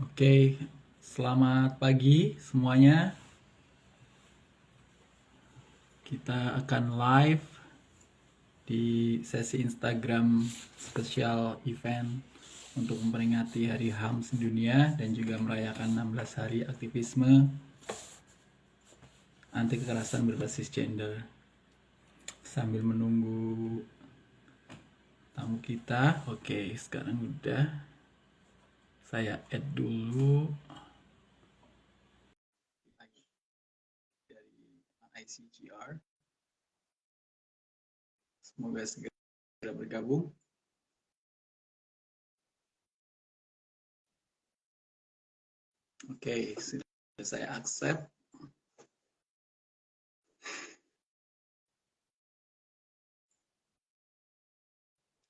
Oke, selamat pagi semuanya. Kita akan live di sesi Instagram spesial event untuk memperingati Hari HAM sedunia dan juga merayakan 16 hari aktivisme anti kekerasan berbasis gender. Sambil menunggu tamu kita, oke, sekarang udah. Saya add dulu dari ICGR. Semoga segera bergabung. Oke, sudah saya accept.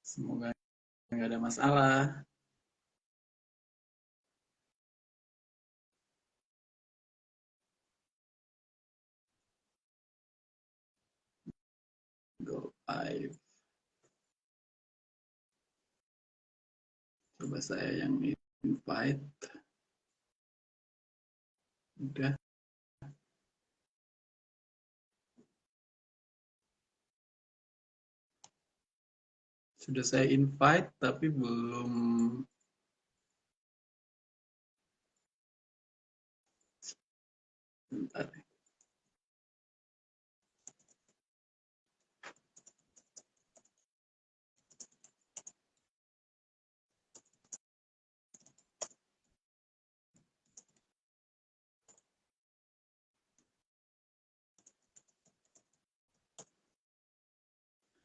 Semoga nggak ada masalah. Go live. Coba saya yang invite. Udah. Sudah saya invite, tapi belum. Bentar.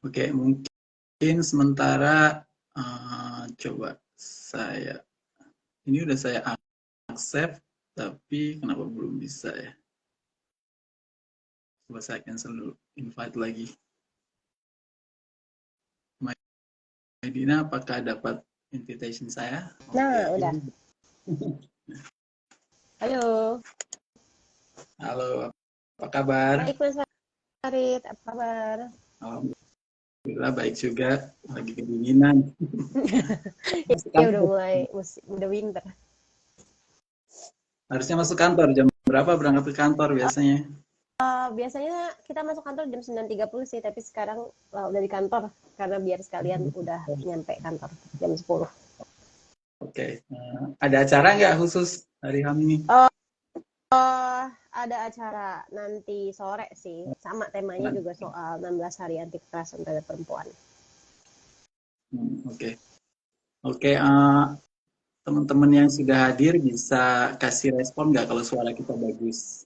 Oke, mungkin sementara coba saya. Ini udah saya accept, tapi kenapa belum bisa ya? Coba saya cancel dulu. Invite lagi. Medina, apakah dapat invitation saya? Nah, Oke. udah. Halo. Halo, apa kabar? Baik, Mas Farid. Apa kabar? Alhamdulillah baik juga. Lagi kedinginan. Masuk Ya, udah kantor. mulai udah winter. Harusnya masuk kantor jam berapa berangkat ke kantor biasanya? Biasanya kita masuk kantor jam 9.30 sih, tapi sekarang udah di kantor karena biar sekalian udah nyampe kantor jam 10. Oke. Ada acara nggak khusus hari HAM ini? Ada acara nanti sore sih, sama temanya juga soal 16 hari anti kekerasan terhadap perempuan. Oke. Oke, teman-teman yang sudah hadir bisa kasih respon nggak kalau suara kita bagus?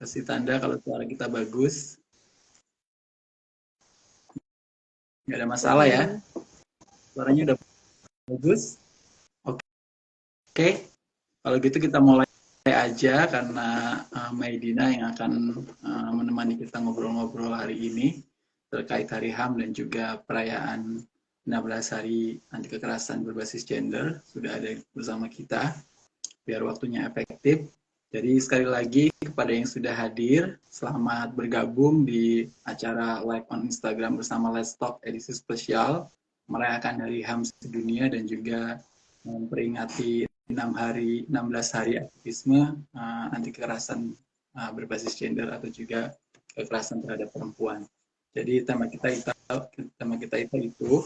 Kasih tanda kalau suara kita bagus. Nggak ada masalah ya? Suaranya udah bagus? Oke. Kalau gitu kita mulai aja karena Maidina yang akan menemani kita ngobrol-ngobrol hari ini terkait Hari HAM dan juga perayaan 16 hari anti kekerasan berbasis gender sudah ada bersama kita biar waktunya efektif. Jadi sekali lagi kepada yang sudah hadir, selamat bergabung di acara live on Instagram bersama Let's Talk edisi spesial merayakan Hari HAM sedunia dan juga memperingati 16 hari aktivisme anti kekerasan berbasis gender atau juga kekerasan terhadap perempuan. Jadi tema kita itu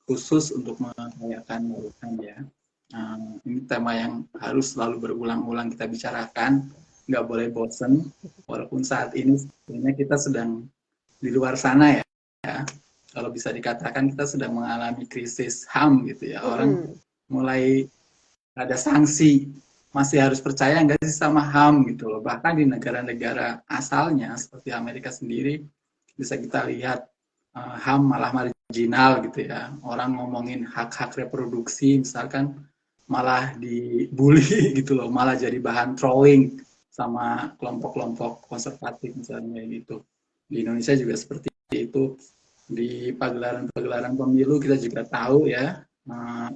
khusus untuk merayakan Hari HAM ya. Ini tema yang harus selalu berulang-ulang kita bicarakan, nggak boleh bosen, walaupun saat ini sebenarnya kita sedang di luar sana ya. Kalau bisa dikatakan kita sedang mengalami krisis HAM gitu ya. Orang mulai ada sanksi, masih harus percaya nggak sih sama HAM gitu loh. Bahkan di negara-negara asalnya seperti Amerika sendiri bisa kita lihat HAM malah marginal gitu ya. Orang ngomongin hak-hak reproduksi misalkan malah dibully gitu loh, malah jadi bahan trolling sama kelompok-kelompok konservatif misalnya gitu. Di Indonesia juga seperti itu. Di pagelaran-pagelaran pemilu kita juga tahu ya,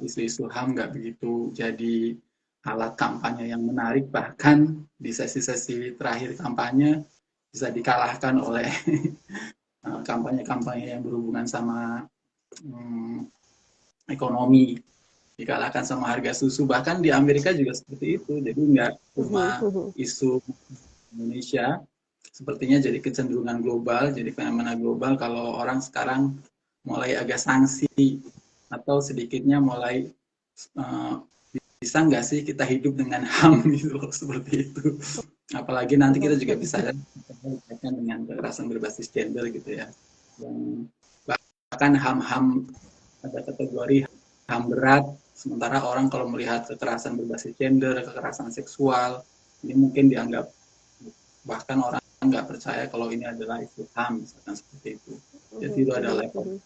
isu-isu HAM nggak begitu jadi alat kampanye yang menarik, bahkan di sesi-sesi terakhir kampanye bisa dikalahkan oleh kampanye-kampanye yang berhubungan sama ekonomi dikalahkan sama harga susu. Bahkan di Amerika juga seperti itu. Jadi nggak cuma isu Indonesia, sepertinya jadi kecenderungan global, jadi fenomena global kalau orang sekarang mulai agak sanksi atau sedikitnya mulai bisa nggak sih kita hidup dengan HAM gitu loh, seperti itu. Apalagi nanti kita juga bisa berkaitan dengan kekerasan berbasis gender gitu ya. Yang bahkan HAM-HAM ada kategori HAM berat, sementara orang kalau melihat kekerasan berbasis gender, kekerasan seksual, ini mungkin dianggap bahkan orang nggak percaya kalau ini adalah isu HAM, misalkan seperti itu. Jadi itu ada level.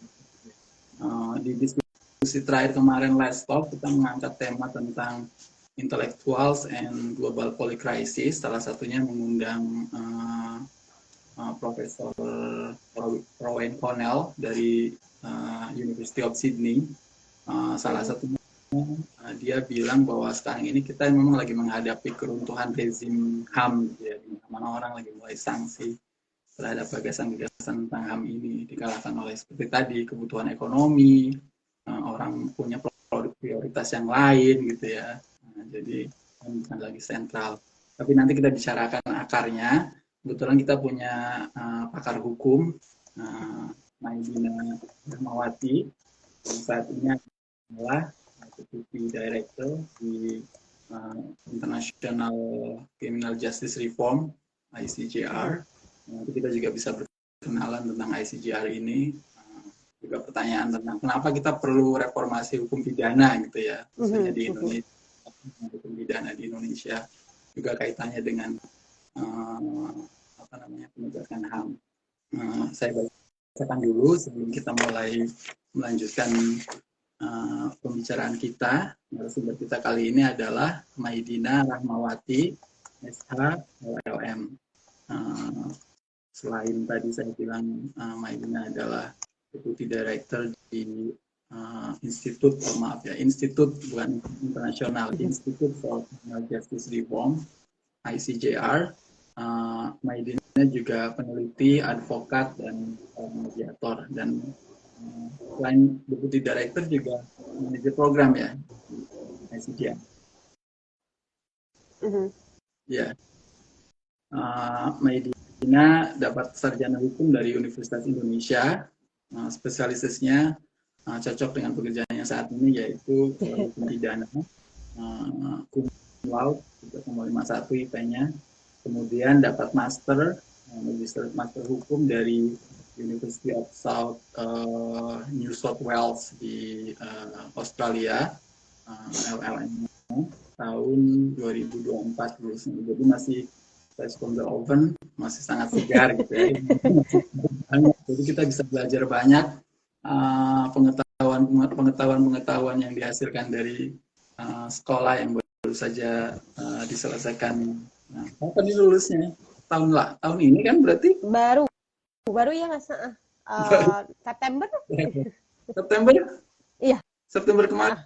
Di diskusi terakhir kemarin Let's Talk, kita mengangkat tema tentang intellectuals and global polycrisis. Salah satunya mengundang Profesor Rowan Connell dari University of Sydney. Salah satunya dia bilang bahwa sekarang ini kita memang lagi menghadapi keruntuhan rezim HAM, ya, di mana orang lagi mulai sanksi terhadap gagasan-gagasan tentang HAM ini, dikalahkan oleh seperti tadi kebutuhan ekonomi, orang punya prioritas yang lain gitu ya. Jadi bukan lagi sentral. Tapi nanti kita bicarakan akarnya. Kebetulan kita punya pakar hukum, Maidina Rahmawati, yang saat ini adalah Deputy Director di International Criminal Justice Reform, ICJR. Nanti kita juga bisa berkenalan tentang ICJR ini. Juga pertanyaan tentang kenapa kita perlu reformasi hukum pidana gitu ya, misalnya di Indonesia, hukum pidana di Indonesia juga kaitannya dengan penegakan HAM. Saya bacakan dulu sebelum kita mulai melanjutkan pembicaraan kita. Narasumber kita kali ini adalah Maidina Rahmawati, SH, LLM. Selain tadi saya bilang Maidina adalah Deputy Director di Institut bukan internasional, Institute for Criminal Justice Reform, ICJR. Maidina juga peneliti, advokat, dan mediator. Dan selain Deputy Director juga manajer program ya, ICJR. Ya, Maidina dapat sarjana hukum dari Universitas Indonesia. Spesialisasinya cocok dengan pekerjaannya saat ini, yaitu hukum pidana, cum laude 3,51 IP-nya. Kemudian dapat master hukum dari University of New South Wales di Australia, LLM tahun 2024 lulusnya. Jadi masih fresh from the oven, masih sangat segar gitu ya. Jadi kita bisa belajar banyak pengetahuan yang dihasilkan dari sekolah yang baru saja diselesaikan. Nah, kapan lulusnya? Tahun ini kan berarti? Baru ya nggak September? September? Iya. September kemarin.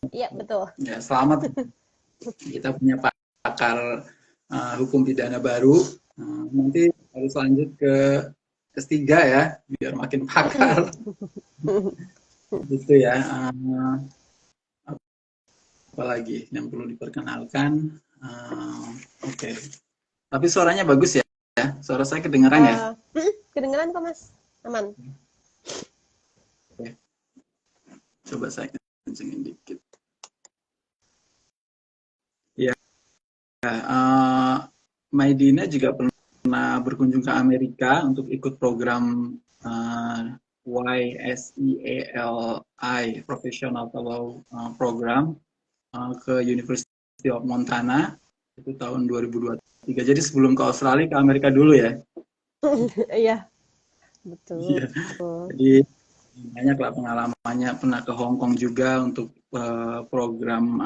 Iya betul. Ya, selamat. Kita punya pakar hukum pidana baru. Nanti harus lanjut ke S3 ya, biar makin pakar. Gitu ya. Apalagi yang perlu diperkenalkan. Oke. Tapi suaranya bagus ya? Suara saya kedengaran ya? Kedengaran kok Mas, aman. Oke. Coba saya kencengin dikit. Ya, Maidina juga pernah berkunjung ke Amerika untuk ikut program YSEALI Professional Fellow Program ke University of Montana itu tahun 2023. Jadi sebelum ke Australia, ke Amerika dulu ya. Iya, betul. Iya. Jadi banyaklah pengalamannya, pernah ke Hong Kong juga untuk program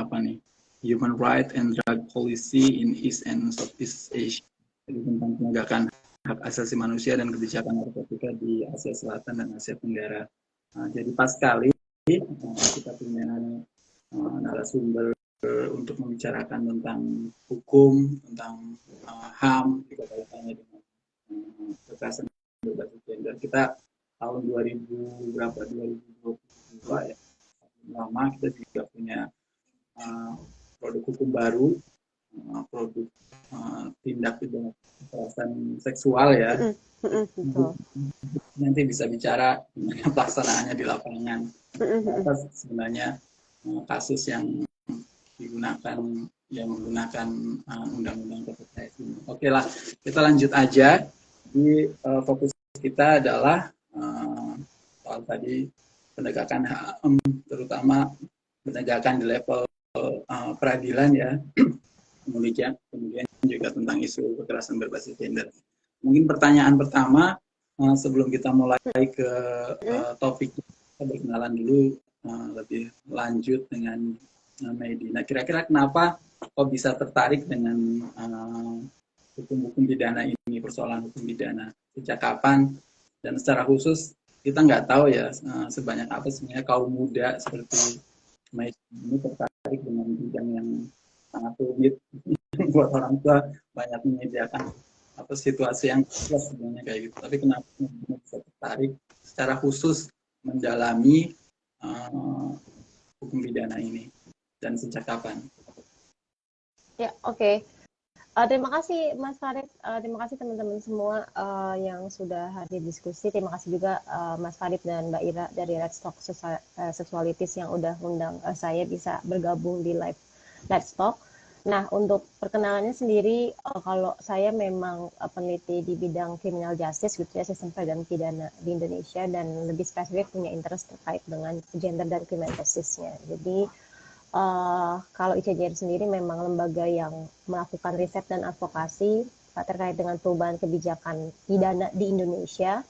Human Rights and Drug Policy in East and Southeast Asia. Jadi tentang penegakan hak asasi manusia dan kebijakan narkotika di Asia Selatan dan Asia Tenggara. Jadi pas sekali kita punya narasumber untuk membicarakan tentang hukum, tentang HAM, juga kaitannya dengan kekerasan berbasis gender. Kita tahun 2022 ya, lama kita juga punya produk hukum baru, produk tindak pidana kekerasan seksual ya. Betul. Nanti bisa bicara gimana pelaksanaannya di lapangan. Apa sebenarnya kasus yang digunakan yang menggunakan undang-undang TPS ini. Oke lah, kita lanjut aja. Di fokus kita adalah soal tadi penegakan HAM, terutama penegakan di level peradilan ya. Kemudian juga tentang isu kekerasan berbasis gender. Mungkin pertanyaan pertama sebelum kita mulai ke topik, kita berkenalan dulu lebih lanjut dengan Medina. Kira-kira kenapa kok bisa tertarik dengan hukum-hukum pidana ini, persoalan hukum pidana? Sejak kapan? Dan secara khusus kita nggak tahu ya sebanyak apa sebenarnya kaum muda seperti Medina ini tertarik dengan bidang yang sangat rumit buat orang tua, banyak menyediakan apa situasi yang plus sebenarnya kayak gitu. Tapi kenapa bisa tertarik secara khusus mendalami hukum pidana ini dan sejak kapan? Ya, oke. Terima kasih Mas Farid, terima kasih teman-teman semua yang sudah hadir diskusi. Terima kasih juga Mas Farid dan Mbak Ira dari Let's Talk Sexualities yang udah undang saya bisa bergabung di live Let's Talk. Nah, untuk perkenalannya sendiri, kalau saya memang peneliti di bidang criminal justice gitu ya, sistem peradilan pidana di Indonesia, dan lebih spesifik punya interest terkait dengan gender dan criminal justice-nya. Jadi, kalau ICJR sendiri memang lembaga yang melakukan riset dan advokasi terkait dengan perubahan kebijakan pidana di Indonesia,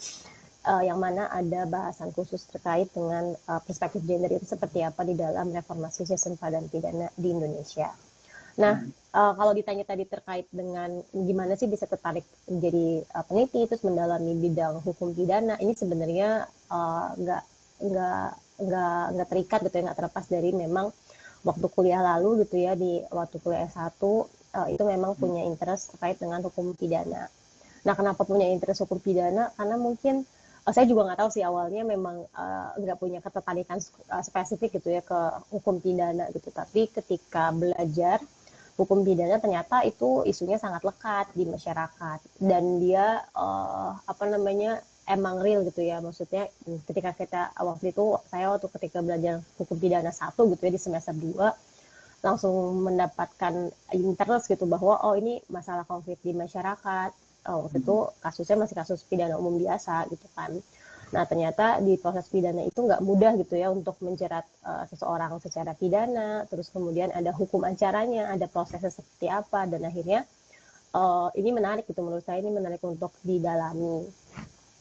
yang mana ada bahasan khusus terkait dengan perspektif gender itu seperti apa di dalam reformasi sistem peradilan pidana di Indonesia. Nah, kalau ditanya tadi terkait dengan gimana sih bisa tertarik menjadi peneliti terus mendalami bidang hukum pidana, ini sebenarnya nggak terikat gitu ya, nggak terlepas dari memang waktu kuliah lalu gitu ya, di waktu kuliah S1 itu memang punya interest terkait dengan hukum pidana. Nah, kenapa punya interest hukum pidana? Karena mungkin saya juga nggak tahu sih, awalnya memang nggak punya ketertarikan spesifik gitu ya ke hukum pidana gitu. Tapi ketika belajar hukum pidana ternyata itu isunya sangat lekat di masyarakat, dan dia emang real gitu ya. Maksudnya ketika kita waktu ketika belajar hukum pidana 1 gitu ya di semester 2 langsung mendapatkan interest gitu bahwa ini masalah konflik di masyarakat. Waktu itu kasusnya masih kasus pidana umum biasa gitu kan. Nah, ternyata di proses pidana itu nggak mudah gitu ya untuk menjerat seseorang secara pidana, terus kemudian ada hukum acaranya, ada prosesnya seperti apa, dan akhirnya ini menarik gitu, menurut saya ini menarik untuk didalami.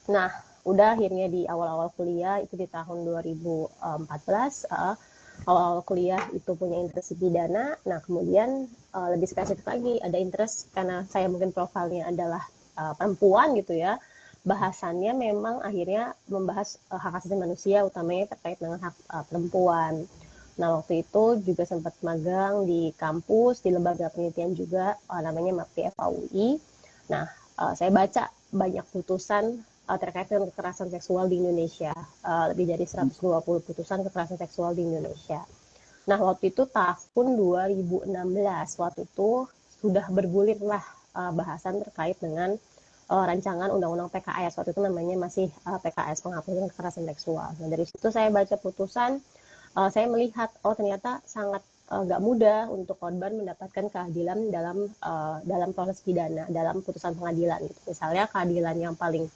Nah, udah akhirnya di awal-awal kuliah, itu di tahun 2014, awal-awal kuliah itu punya interest di pidana. Nah, kemudian lebih spesifik lagi, ada interest karena saya mungkin profilnya adalah perempuan gitu ya, bahasannya memang akhirnya membahas hak asasi manusia, utamanya terkait dengan hak perempuan. Nah, waktu itu juga sempat magang di kampus, di lembaga penelitian juga, namanya MAPTI FAUI. Nah, saya baca banyak putusan terkait dengan kekerasan seksual di Indonesia, lebih dari 120 putusan kekerasan seksual di Indonesia. Nah, waktu itu tahun 2016, waktu itu sudah bergulirlah bahasan terkait dengan rancangan undang-undang PKS. Waktu itu namanya masih PKS, penghapusan kekerasan seksual. Nah, dari situ saya baca putusan, saya melihat ternyata sangat nggak mudah untuk korban mendapatkan keadilan dalam proses pidana, dalam putusan pengadilan gitu. Misalnya keadilan yang paling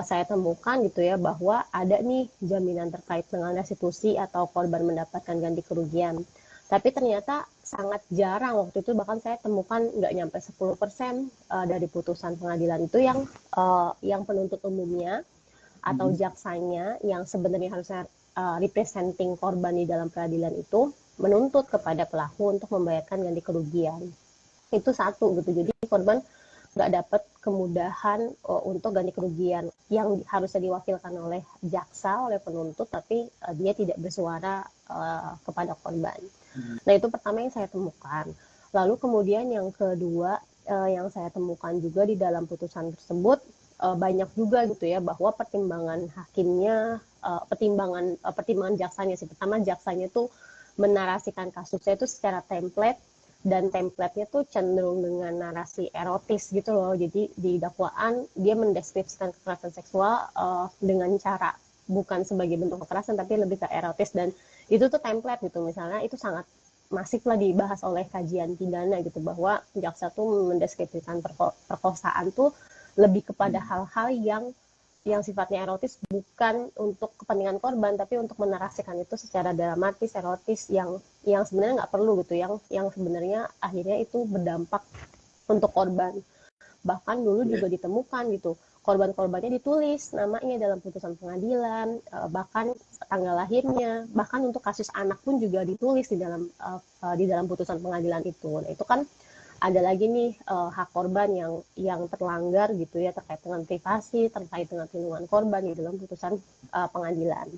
saya temukan gitu ya, bahwa ada nih jaminan terkait dengan restitusi atau korban mendapatkan ganti kerugian. Tapi ternyata sangat jarang, waktu itu bahkan saya temukan nggak nyampe 10% dari putusan pengadilan itu yang penuntut umumnya atau jaksanya yang sebenarnya harusnya representing korban di dalam peradilan itu menuntut kepada pelaku untuk membayarkan ganti kerugian. Itu satu gitu. Jadi korban nggak dapat kemudahan untuk ganti kerugian yang harusnya diwakilkan oleh jaksa, oleh penuntut, tapi dia tidak bersuara kepada korban. Nah, itu pertama yang saya temukan. Lalu kemudian yang kedua yang saya temukan juga di dalam putusan tersebut, banyak juga gitu ya bahwa pertimbangan hakimnya, pertimbangan jaksanya sih. Pertama jaksanya tuh menarasikan kasusnya itu secara template dan template-nya tuh cenderung dengan narasi erotis gitu loh. Jadi di dakwaan dia mendeskripsikan kekerasan seksual dengan cara bukan sebagai bentuk kekerasan tapi lebih ke erotis, dan itu tuh template gitu. Misalnya itu sangat masif lah dibahas oleh kajian pidana gitu bahwa jaksa tuh mendeskripsikan perkosaan tuh lebih kepada hal-hal yang sifatnya erotis, bukan untuk kepentingan korban tapi untuk menarasikan itu secara dramatis erotis yang sebenarnya nggak perlu gitu, yang sebenarnya akhirnya itu berdampak untuk korban. Bahkan dulu juga ditemukan gitu korban-korbannya ditulis namanya dalam putusan pengadilan, bahkan tanggal lahirnya, bahkan untuk kasus anak pun juga ditulis di dalam putusan pengadilan itu. Nah itu kan ada lagi nih hak korban yang terlanggar gitu ya, terkait dengan privasi, terkait dengan perlindungan korban di dalam putusan pengadilan.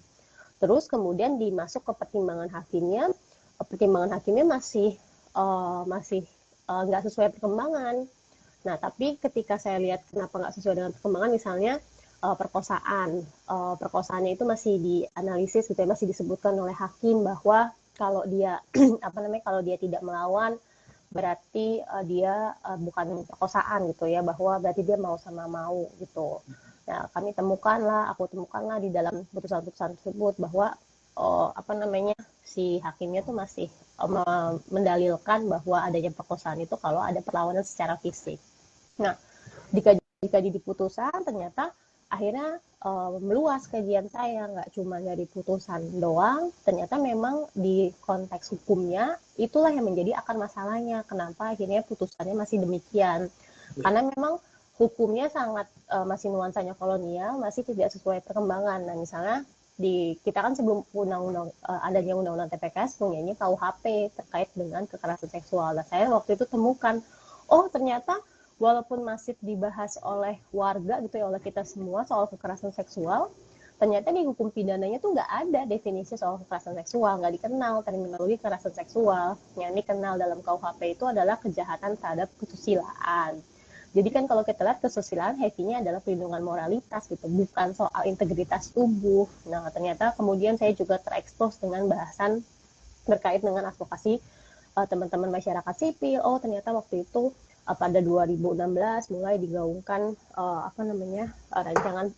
Terus kemudian dimasuk ke pertimbangan hakimnya masih nggak sesuai perkembangan. Nah tapi ketika saya lihat kenapa nggak sesuai dengan perkembangan, misalnya perkosaannya itu masih dianalisis gitu ya, masih disebutkan oleh hakim bahwa kalau dia kalau dia tidak melawan berarti dia bukan perkosaan gitu ya, bahwa berarti dia mau sama mau gitu. Nah aku temukanlah di dalam putusan-putusan tersebut bahwa si hakimnya tuh masih mendalilkan bahwa adanya perkosaan itu kalau ada perlawanan secara fisik. Nah dikaji di putusan ternyata akhirnya meluas kajian saya, nggak cuma dari putusan doang, ternyata memang di konteks hukumnya itulah yang menjadi akar masalahnya, kenapa akhirnya putusannya masih demikian, karena memang hukumnya sangat masih nuansanya kolonial, masih tidak sesuai perkembangan. Nah misalnya kita kan sebelum adanya undang-undang TPKS punyanya KUHP terkait dengan kekerasan seksual. Nah saya waktu itu temukan, ternyata walaupun masih dibahas oleh warga gitu ya, oleh kita semua soal kekerasan seksual, ternyata di hukum pidananya tuh nggak ada definisi soal kekerasan seksual, nggak dikenal terminologi kekerasan seksual. Yang dikenal dalam KUHP itu adalah kejahatan terhadap kesusilaan. Jadi kan kalau kita lihat kesusilaan heavy-nya adalah perlindungan moralitas gitu, bukan soal integritas tubuh. Nah ternyata kemudian saya juga terekspos dengan bahasan terkait dengan advokasi teman-teman masyarakat sipil. Ternyata waktu itu pada 2016 mulai digaungkan rancangan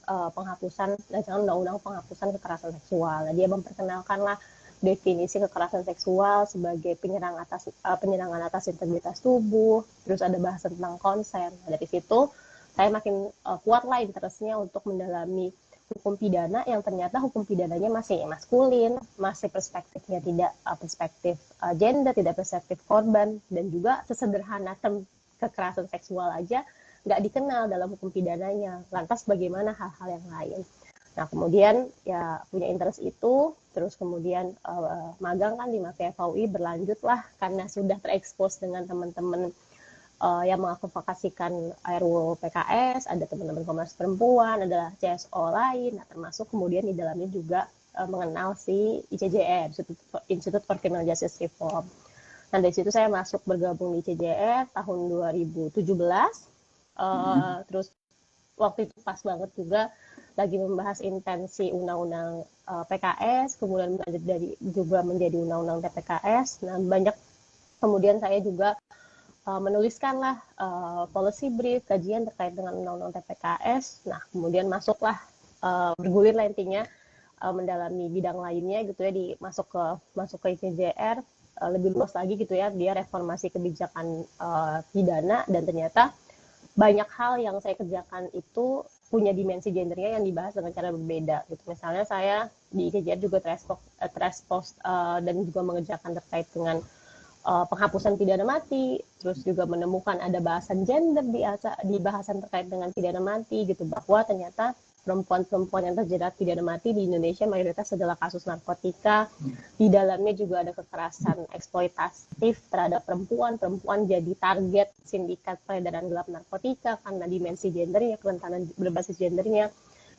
undang-undang penghapusan kekerasan seksual. Nah, dia memperkenalkanlah definisi kekerasan seksual sebagai penyerangan atas integritas tubuh, terus ada bahasan tentang konsen. Nah, dari situ saya makin kuat lah interestnya untuk mendalami hukum pidana yang ternyata hukum pidananya masih maskulin, masih perspektifnya tidak perspektif gender, tidak perspektif korban, dan juga sesederhana kekerasan seksual aja nggak dikenal dalam hukum pidananya. Lantas bagaimana hal-hal yang lain? Nah kemudian ya punya interest itu, terus kemudian magang kan di Mafia FAUI, berlanjutlah karena sudah terekspos dengan teman-teman yang mengadvokasikan RUU PKS, ada teman-teman Komnas Perempuan, adalah CSO lain, nah termasuk kemudian di dalamnya juga mengenal si ICJR, Institute for Criminal Justice Reform. Nah dari situ saya masuk bergabung di ICJR tahun 2017, terus waktu itu pas banget juga lagi membahas intensi undang-undang PKS, kemudian juga menjadi undang-undang TPKS. Nah banyak kemudian saya juga menuliskanlah policy brief, kajian terkait dengan undang-undang TPKS. Nah kemudian masuklah bergulir lah intinya mendalami bidang lainnya gitu ya, masuk ke ICJR. Lebih luas lagi gitu ya, dia reformasi kebijakan pidana, dan ternyata banyak hal yang saya kerjakan itu punya dimensi gendernya yang dibahas dengan cara berbeda gitu. Misalnya saya di ICJR juga terekspos dan juga mengerjakan terkait dengan penghapusan pidana mati, terus juga menemukan ada bahasan gender di bahasan terkait dengan pidana mati gitu, bahwa ternyata perempuan-perempuan yang terjerat pidana mati di Indonesia mayoritas adalah kasus narkotika. Di dalamnya juga ada kekerasan eksploitatif terhadap perempuan jadi target sindikat peredaran gelap narkotika karena dimensi gendernya, kerentanan berbasis gendernya,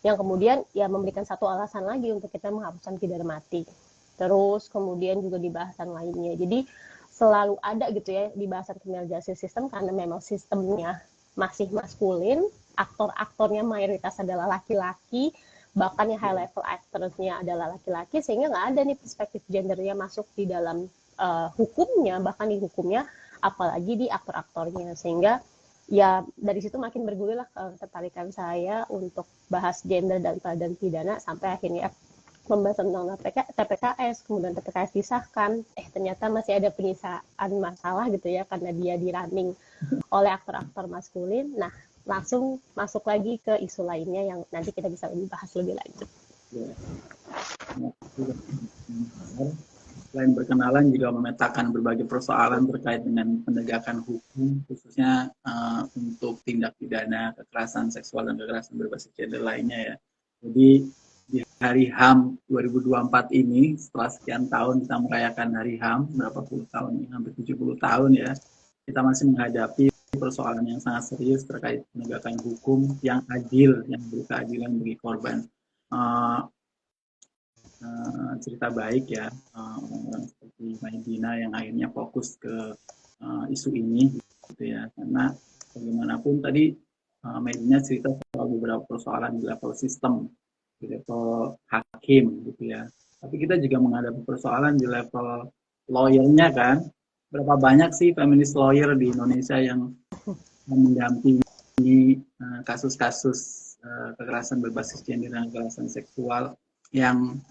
yang kemudian ya memberikan satu alasan lagi untuk kita menghapuskan pidana mati. Terus kemudian juga di bahasan lainnya. Jadi selalu ada gitu ya di bahasan criminal justice system, karena memang sistemnya masih maskulin, aktor-aktornya mayoritas adalah laki-laki, bahkan yang high level actors-nya adalah laki-laki, sehingga nggak ada nih perspektif gendernya masuk di dalam hukumnya, bahkan di hukumnya, apalagi di aktor-aktornya. Sehingga ya dari situ makin bergulirlah ketertarikan saya untuk bahas gender dan peradilan pidana, sampai akhirnya pembahasan tentang TPKS, kemudian TPKS disahkan, ternyata masih ada penyiksaan masalah gitu ya, karena dia dirunning oleh aktor-aktor maskulin. Nah, langsung masuk lagi ke isu lainnya yang nanti kita bisa bahas lebih lanjut. Ya. Selain berkenalan, juga memetakan berbagai persoalan terkait dengan penegakan hukum, khususnya untuk tindak pidana kekerasan seksual dan kekerasan berbasis gender lainnya ya. Jadi di Hari HAM 2024 ini, setelah sekian tahun kita merayakan Hari HAM, berapa puluh tahun, hampir 70 tahun ya, kita masih menghadapi persoalan yang sangat serius terkait penegakan hukum yang adil, yang berkeadilan bagi korban. Cerita baik ya, orang-orang seperti Maidina yang akhirnya fokus ke isu ini gitu ya, karena bagaimanapun tadi Maidina cerita soal beberapa persoalan di level sistem, di level hakim gitu ya, tapi kita juga menghadapi persoalan di level lawyernya kan. Berapa banyak sih feminist lawyer di Indonesia yang mendampingi kasus-kasus kekerasan berbasis gender dan kekerasan seksual yang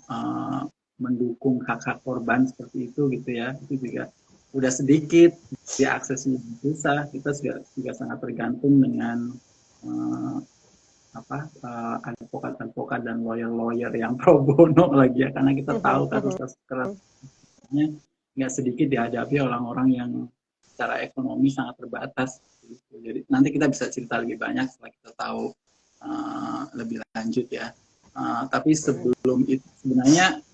mendukung hak-hak korban seperti itu gitu ya. Itu juga udah sedikit, diaksesnya susah. Kita juga sangat tergantung dengan advokat-advokat dan lawyer-lawyer yang pro bono lagi ya, karena kita tahu kasus-kasus kerasnya nggak sedikit dihadapi orang-orang yang secara ekonomi sangat terbatas gitu. Jadi nanti kita bisa cerita lebih banyak setelah kita tahu lebih lanjut ya. Tapi sebelum itu sebenarnya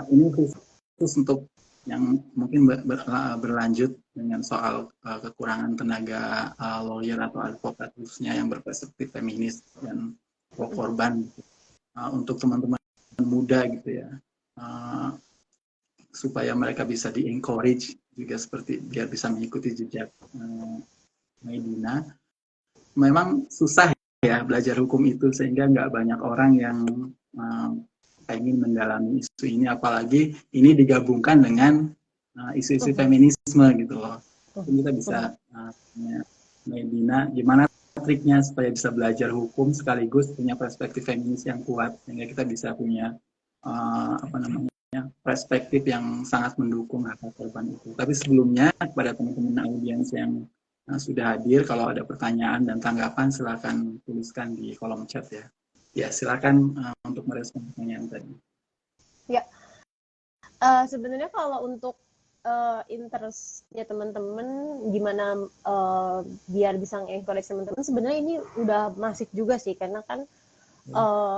ini khusus untuk yang mungkin berlanjut dengan soal kekurangan tenaga lawyer atau advokat, khususnya yang berperspektif feminis dan pro korban untuk teman-teman muda gitu ya, supaya mereka bisa di-encourage juga seperti biar bisa mengikuti jejak Maidina. Memang susah ya belajar hukum itu, sehingga nggak banyak orang yang ingin mendalami isu ini, apalagi ini digabungkan dengan isu-isu feminisme gitu loh. Mungkin kita bisa tanya Maidina, gimana triknya supaya bisa belajar hukum sekaligus punya perspektif feminis yang kuat, sehingga kita bisa punya perspektif yang sangat mendukung hak korban itu. Tapi sebelumnya kepada teman-teman audiens yang sudah hadir, kalau ada pertanyaan dan tanggapan silakan tuliskan di kolom chat ya. Ya, silakan untuk merespon pertanyaan tadi. Ya, sebenarnya kalau untuk interestnya teman-teman gimana biar bisa nge-encourage teman-teman, sebenarnya ini udah masif juga sih, karena kan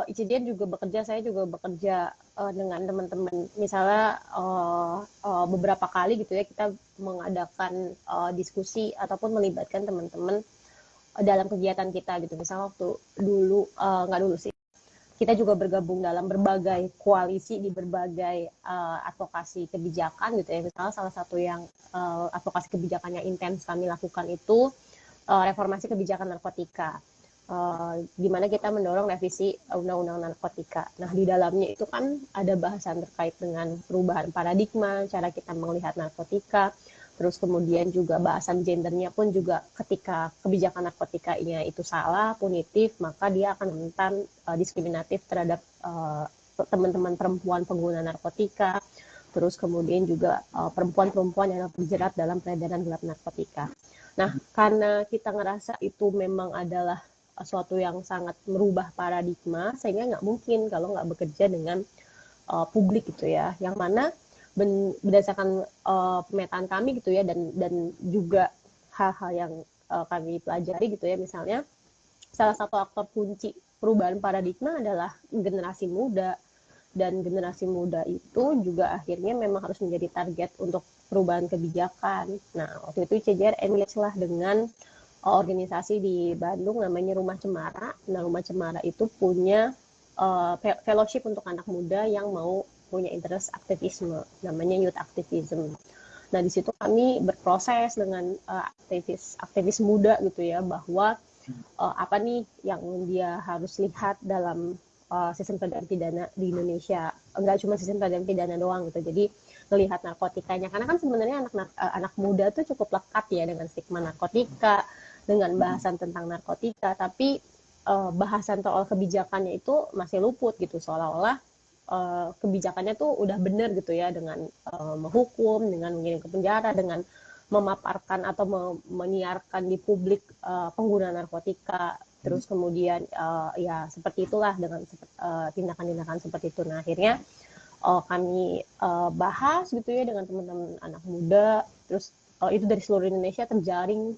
ICDN juga bekerja, saya juga bekerja dengan teman-teman. Misalnya beberapa kali gitu ya kita mengadakan diskusi ataupun melibatkan teman-teman dalam kegiatan kita gitu. Misalnya waktu dulu, nggak dulu sih, kita juga bergabung dalam berbagai koalisi di berbagai advokasi kebijakan gitu ya. Misalnya salah satu yang advokasi kebijakan yang intens kami lakukan itu reformasi kebijakan narkotika. Di mana kita mendorong revisi undang-undang narkotika. Nah, di dalamnya itu kan ada bahasan terkait dengan perubahan paradigma, cara kita melihat narkotika, terus kemudian juga bahasan gendernya pun juga ketika kebijakan narkotikanya itu salah, punitif, maka dia akan rentan diskriminatif terhadap teman-teman perempuan pengguna narkotika, terus kemudian juga perempuan-perempuan yang terjerat dalam peredaran gelap narkotika. Nah, karena kita ngerasa itu memang adalah suatu yang sangat merubah paradigma, sehingga nggak mungkin kalau nggak bekerja dengan publik gitu ya, yang mana berdasarkan pemetaan kami gitu ya, dan juga hal-hal yang kami pelajari gitu ya, misalnya salah satu aktor kunci perubahan paradigma adalah generasi muda, dan generasi muda itu juga akhirnya memang harus menjadi target untuk perubahan kebijakan. Nah, waktu itu ICJR engage lah dengan organisasi di Bandung namanya Rumah Cemara. Nah, Rumah Cemara itu punya fellowship untuk anak muda yang mau punya interest aktivisme, namanya Youth Activism. Nah, di situ kami berproses dengan aktivis muda gitu ya, bahwa apa nih yang dia harus lihat dalam sistem peradilan pidana di Indonesia. Enggak cuma sistem peradilan pidana doang gitu. Jadi melihat narkotikanya, karena kan sebenarnya anak muda tuh cukup lekat ya dengan stigma narkotika, dengan bahasan tentang narkotika, tapi bahasan soal kebijakannya itu masih luput gitu, seolah-olah kebijakannya tuh udah bener gitu ya, dengan menghukum, dengan mengirim ke penjara, dengan memaparkan atau menyiarkan di publik pengguna narkotika, terus kemudian ya seperti itulah, dengan tindakan-tindakan seperti itu. Nah akhirnya kami bahas gitu ya dengan teman-teman anak muda, terus itu dari seluruh Indonesia terjaring,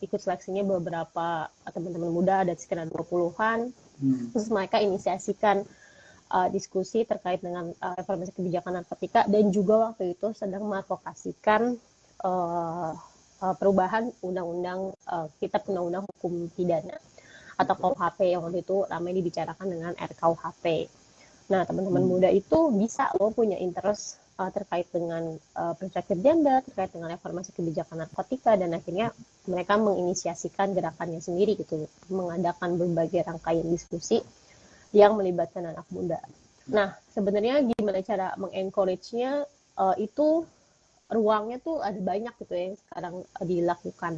ikut seleksinya beberapa teman-teman muda, ada sekitar 20-an, terus mereka inisiasikan diskusi terkait dengan reformasi kebijakan narkotika, dan juga waktu itu sedang mengadvokasikan perubahan undang-undang kitab undang-undang hukum pidana atau KUHP yang waktu itu ramai dibicarakan dengan RKUHP. Nah, teman-teman muda itu bisa loh punya interest terkait dengan perspektif gender, terkait dengan reformasi kebijakan narkotika, dan akhirnya mereka menginisiasikan gerakannya sendiri gitu, mengadakan berbagai rangkaian diskusi yang melibatkan anak muda. Nah, sebenarnya gimana cara mengencourage-nya, itu ruangnya tuh ada banyak gitu ya yang sekarang dilakukan,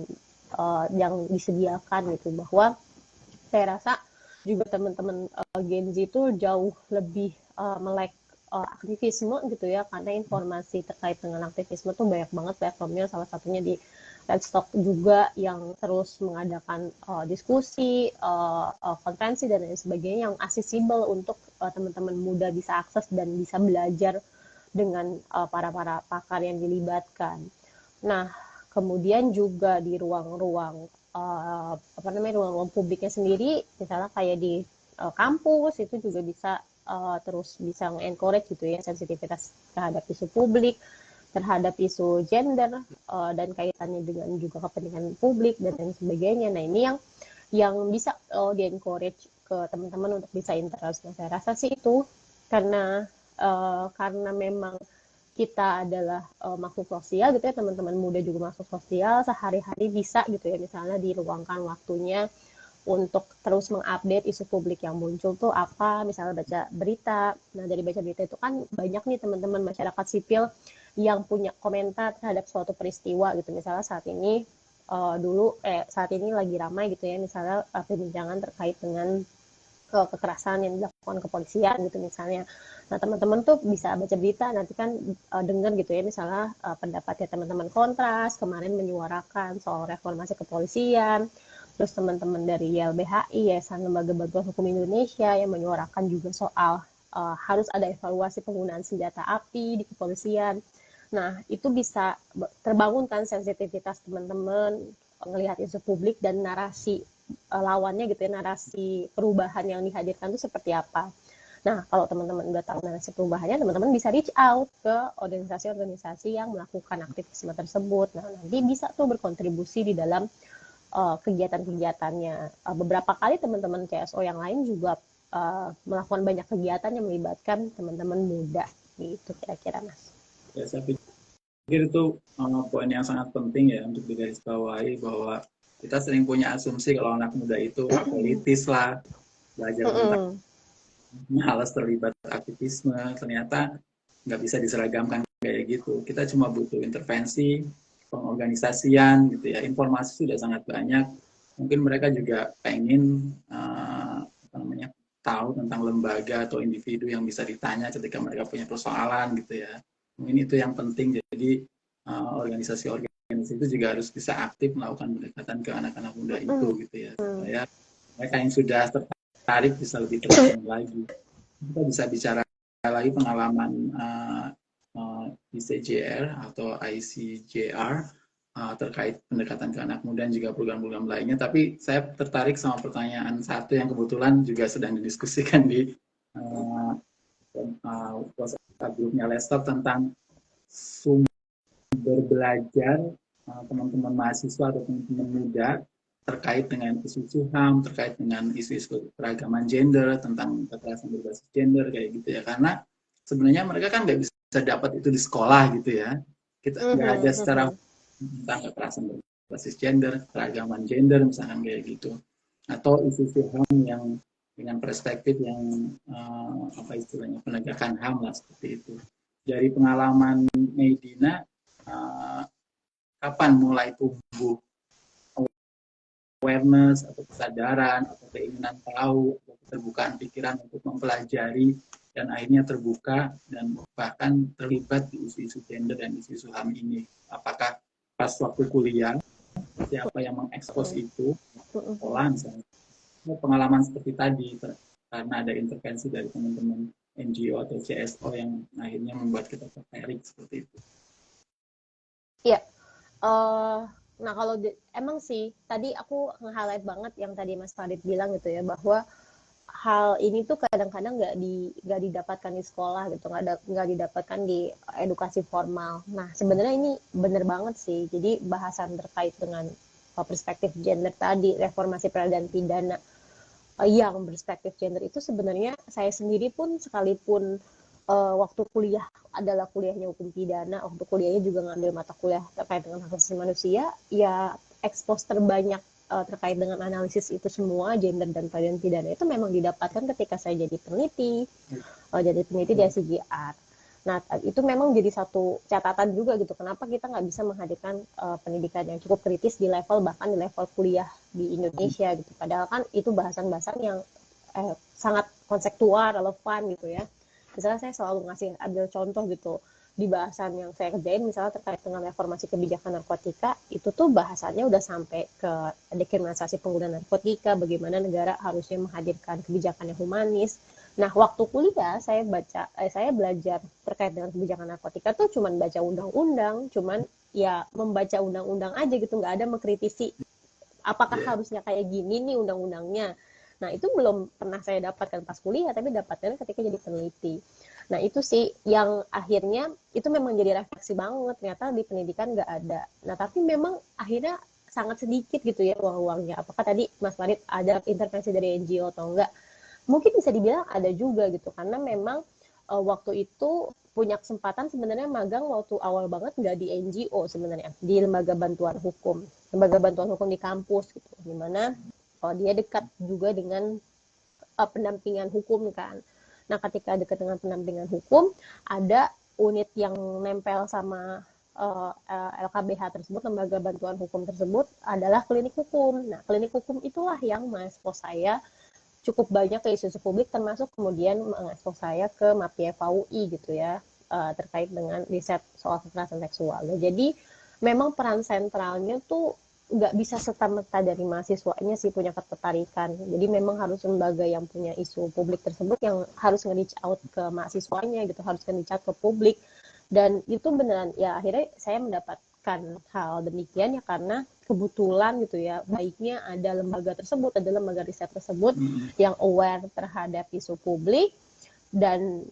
yang disediakan gitu, bahwa saya rasa juga teman-teman Gen Z itu jauh lebih melek aktivisme gitu ya, karena informasi terkait dengan aktivisme tuh banyak banget platformnya, salah satunya di Redstock juga yang terus mengadakan diskusi, konferensi dan lain sebagainya yang aksesibel untuk teman-teman muda bisa akses dan bisa belajar dengan para pakar yang dilibatkan. Nah, kemudian juga di ruang-ruang ruang-ruang publiknya sendiri, misalnya kayak di kampus itu juga bisa terus bisa encourage gitu ya sensitivitas terhadap isu publik, terhadap isu gender, dan kaitannya dengan juga kepentingan publik dan lain sebagainya. Nah ini yang bisa di-encourage ke teman-teman untuk bisa interest. Nah saya rasa sih itu karena memang kita adalah makhluk sosial gitu ya, teman-teman muda juga makhluk sosial, sehari-hari bisa gitu ya misalnya diluangkan waktunya untuk terus mengupdate isu publik yang muncul tuh apa, misalnya baca berita. Nah dari baca berita itu kan banyak nih teman-teman masyarakat sipil yang punya komentar terhadap suatu peristiwa gitu, misalnya saat ini saat ini lagi ramai gitu ya misalnya perbincangan terkait dengan kekerasan yang dilakukan kepolisian gitu misalnya. Nah teman-teman tuh bisa baca berita, nanti kan dengar gitu ya misalnya pendapatnya teman-teman Kontras kemarin menyuarakan soal reformasi kepolisian, terus teman-teman dari YLBHI, Yayasan Lembaga Bantuan Hukum Indonesia, yang menyuarakan juga soal harus ada evaluasi penggunaan senjata api di kepolisian. Nah itu bisa terbangunkan sensitivitas teman-teman melihat isu publik dan narasi lawannya gitu ya, narasi perubahan yang dihadirkan itu seperti apa. Nah, kalau teman-teman udah tahu narasi perubahannya, teman-teman bisa reach out ke organisasi-organisasi yang melakukan aktivisme tersebut. Nah, nanti bisa tuh berkontribusi di dalam kegiatan-kegiatannya. Beberapa kali teman-teman CSO yang lain juga melakukan banyak kegiatan yang melibatkan teman-teman muda. Gitu kira-kira, Mas. Ya, saya pikir itu poin yang sangat penting ya untuk digarisbawahi, bahwa kita sering punya asumsi kalau anak muda itu apolitis lah, belajar tentang malas terlibat aktivisme. Ternyata nggak bisa diseragamkan kayak gitu. Kita cuma butuh intervensi, pengorganisasian gitu ya. Informasi sudah sangat banyak. Mungkin mereka juga pengen tahu tentang lembaga atau individu yang bisa ditanya ketika mereka punya persoalan gitu ya. Mungkin itu yang penting. Jadi organisasi-organisasi itu juga harus bisa aktif melakukan pendekatan ke anak-anak muda itu gitu ya, supaya mereka yang sudah tertarik bisa lebih tertarik lagi. Kita bisa bicara lagi pengalaman ICJR atau ICJR terkait pendekatan ke anak muda dan juga program-program lainnya. Tapi saya tertarik sama pertanyaan satu yang kebetulan juga sedang didiskusikan di WhatsApp grupnya Lestar tentang berbelajar teman-teman mahasiswa atau teman-teman muda terkait dengan isu HAM, terkait dengan isu-isu keragaman gender, tentang kekerasan berbasis gender kayak gitu ya. Karena sebenarnya mereka kan nggak bisa dapat itu di sekolah gitu ya. Kita nggak ada secara tentang kekerasan berbasis gender, keragaman gender misalkan kayak gitu. atau isu-isu HAM yang dengan perspektif yang apa istilahnya penegakan HAM lah seperti itu. Dari pengalaman Medina, kapan mulai tumbuh awareness atau kesadaran atau keinginan tahu atau keterbukaan pikiran untuk mempelajari dan akhirnya terbuka dan bahkan terlibat di isu-isu gender dan isu-isu HAM ini? Apakah pas waktu kuliah, siapa yang mengekspos itu, sekolah misalnya, pengalaman seperti tadi, karena ada intervensi dari teman-teman NGO atau CSO yang akhirnya membuat kita tertarik seperti itu. Iya, nah kalau emang sih tadi aku nge-highlight banget yang tadi Mas Farid bilang gitu ya, bahwa hal ini tuh kadang-kadang nggak didapatkan di sekolah gitu, nggak didapatkan di edukasi formal. Nah sebenarnya ini bener banget sih. Jadi bahasan terkait dengan perspektif gender tadi, reformasi peradilan pidana yang berperspektif gender itu sebenarnya saya sendiri pun sekalipun waktu kuliah adalah kuliahnya hukum pidana, waktu kuliahnya juga ngambil mata kuliah terkait dengan hak asasi manusia, ya ekspos terbanyak terkait dengan analisis itu semua gender dan peradilan pidana itu memang didapatkan ketika saya jadi peneliti di SCGR. Nah itu memang jadi satu catatan juga gitu, kenapa kita nggak bisa menghadirkan pendidikan yang cukup kritis di level bahkan di level kuliah di Indonesia gitu. Padahal kan itu bahasan-bahasan yang sangat konseptual, relevan gitu ya. Misalnya saya selalu ambil contoh gitu di bahasan yang saya kerjain misalnya terkait dengan reformasi kebijakan narkotika, itu tuh bahasannya udah sampai ke dekriminalisasi penggunaan narkotika, bagaimana negara harusnya menghadirkan kebijakan yang humanis. Nah, waktu kuliah saya belajar terkait dengan kebijakan narkotika tuh cuman baca undang-undang, cuman ya membaca undang-undang aja gitu, nggak ada mengkritisi apakah harusnya kayak gini nih undang-undangnya. Nah, itu belum pernah saya dapatkan pas kuliah, tapi dapatkan ketika jadi peneliti. Nah, itu sih yang akhirnya itu memang jadi refleksi banget, ternyata di pendidikan nggak ada. Nah, tapi memang akhirnya sangat sedikit gitu ya ruang-ruangnya. Apakah tadi Mas Farid ada intervensi dari NGO atau enggak? Mungkin bisa dibilang ada juga gitu, karena memang waktu itu punya kesempatan sebenarnya magang waktu awal banget nggak di NGO sebenarnya, di lembaga bantuan hukum di kampus gitu, dimana dia dekat juga dengan pendampingan hukum kan. Nah ketika dekat dengan pendampingan hukum, ada unit yang nempel sama LKBH tersebut, lembaga bantuan hukum tersebut adalah klinik hukum. Nah klinik hukum itulah yang mengekspos saya cukup banyak ke isu publik, termasuk kemudian mengekspos saya ke MAPI FAUI gitu ya, terkait dengan riset soal kekerasan seksual. Nah, jadi memang peran sentralnya tuh nggak bisa serta-merta dari mahasiswanya sih punya ketertarikan. Jadi memang harus lembaga yang punya isu publik tersebut yang harus nge-reach out ke mahasiswanya gitu, harus nge-reach out ke publik. Dan itu beneran ya akhirnya saya mendapatkan hal demikian ya karena kebetulan gitu ya, baiknya ada lembaga tersebut, ada lembaga riset tersebut yang aware terhadap isu publik dan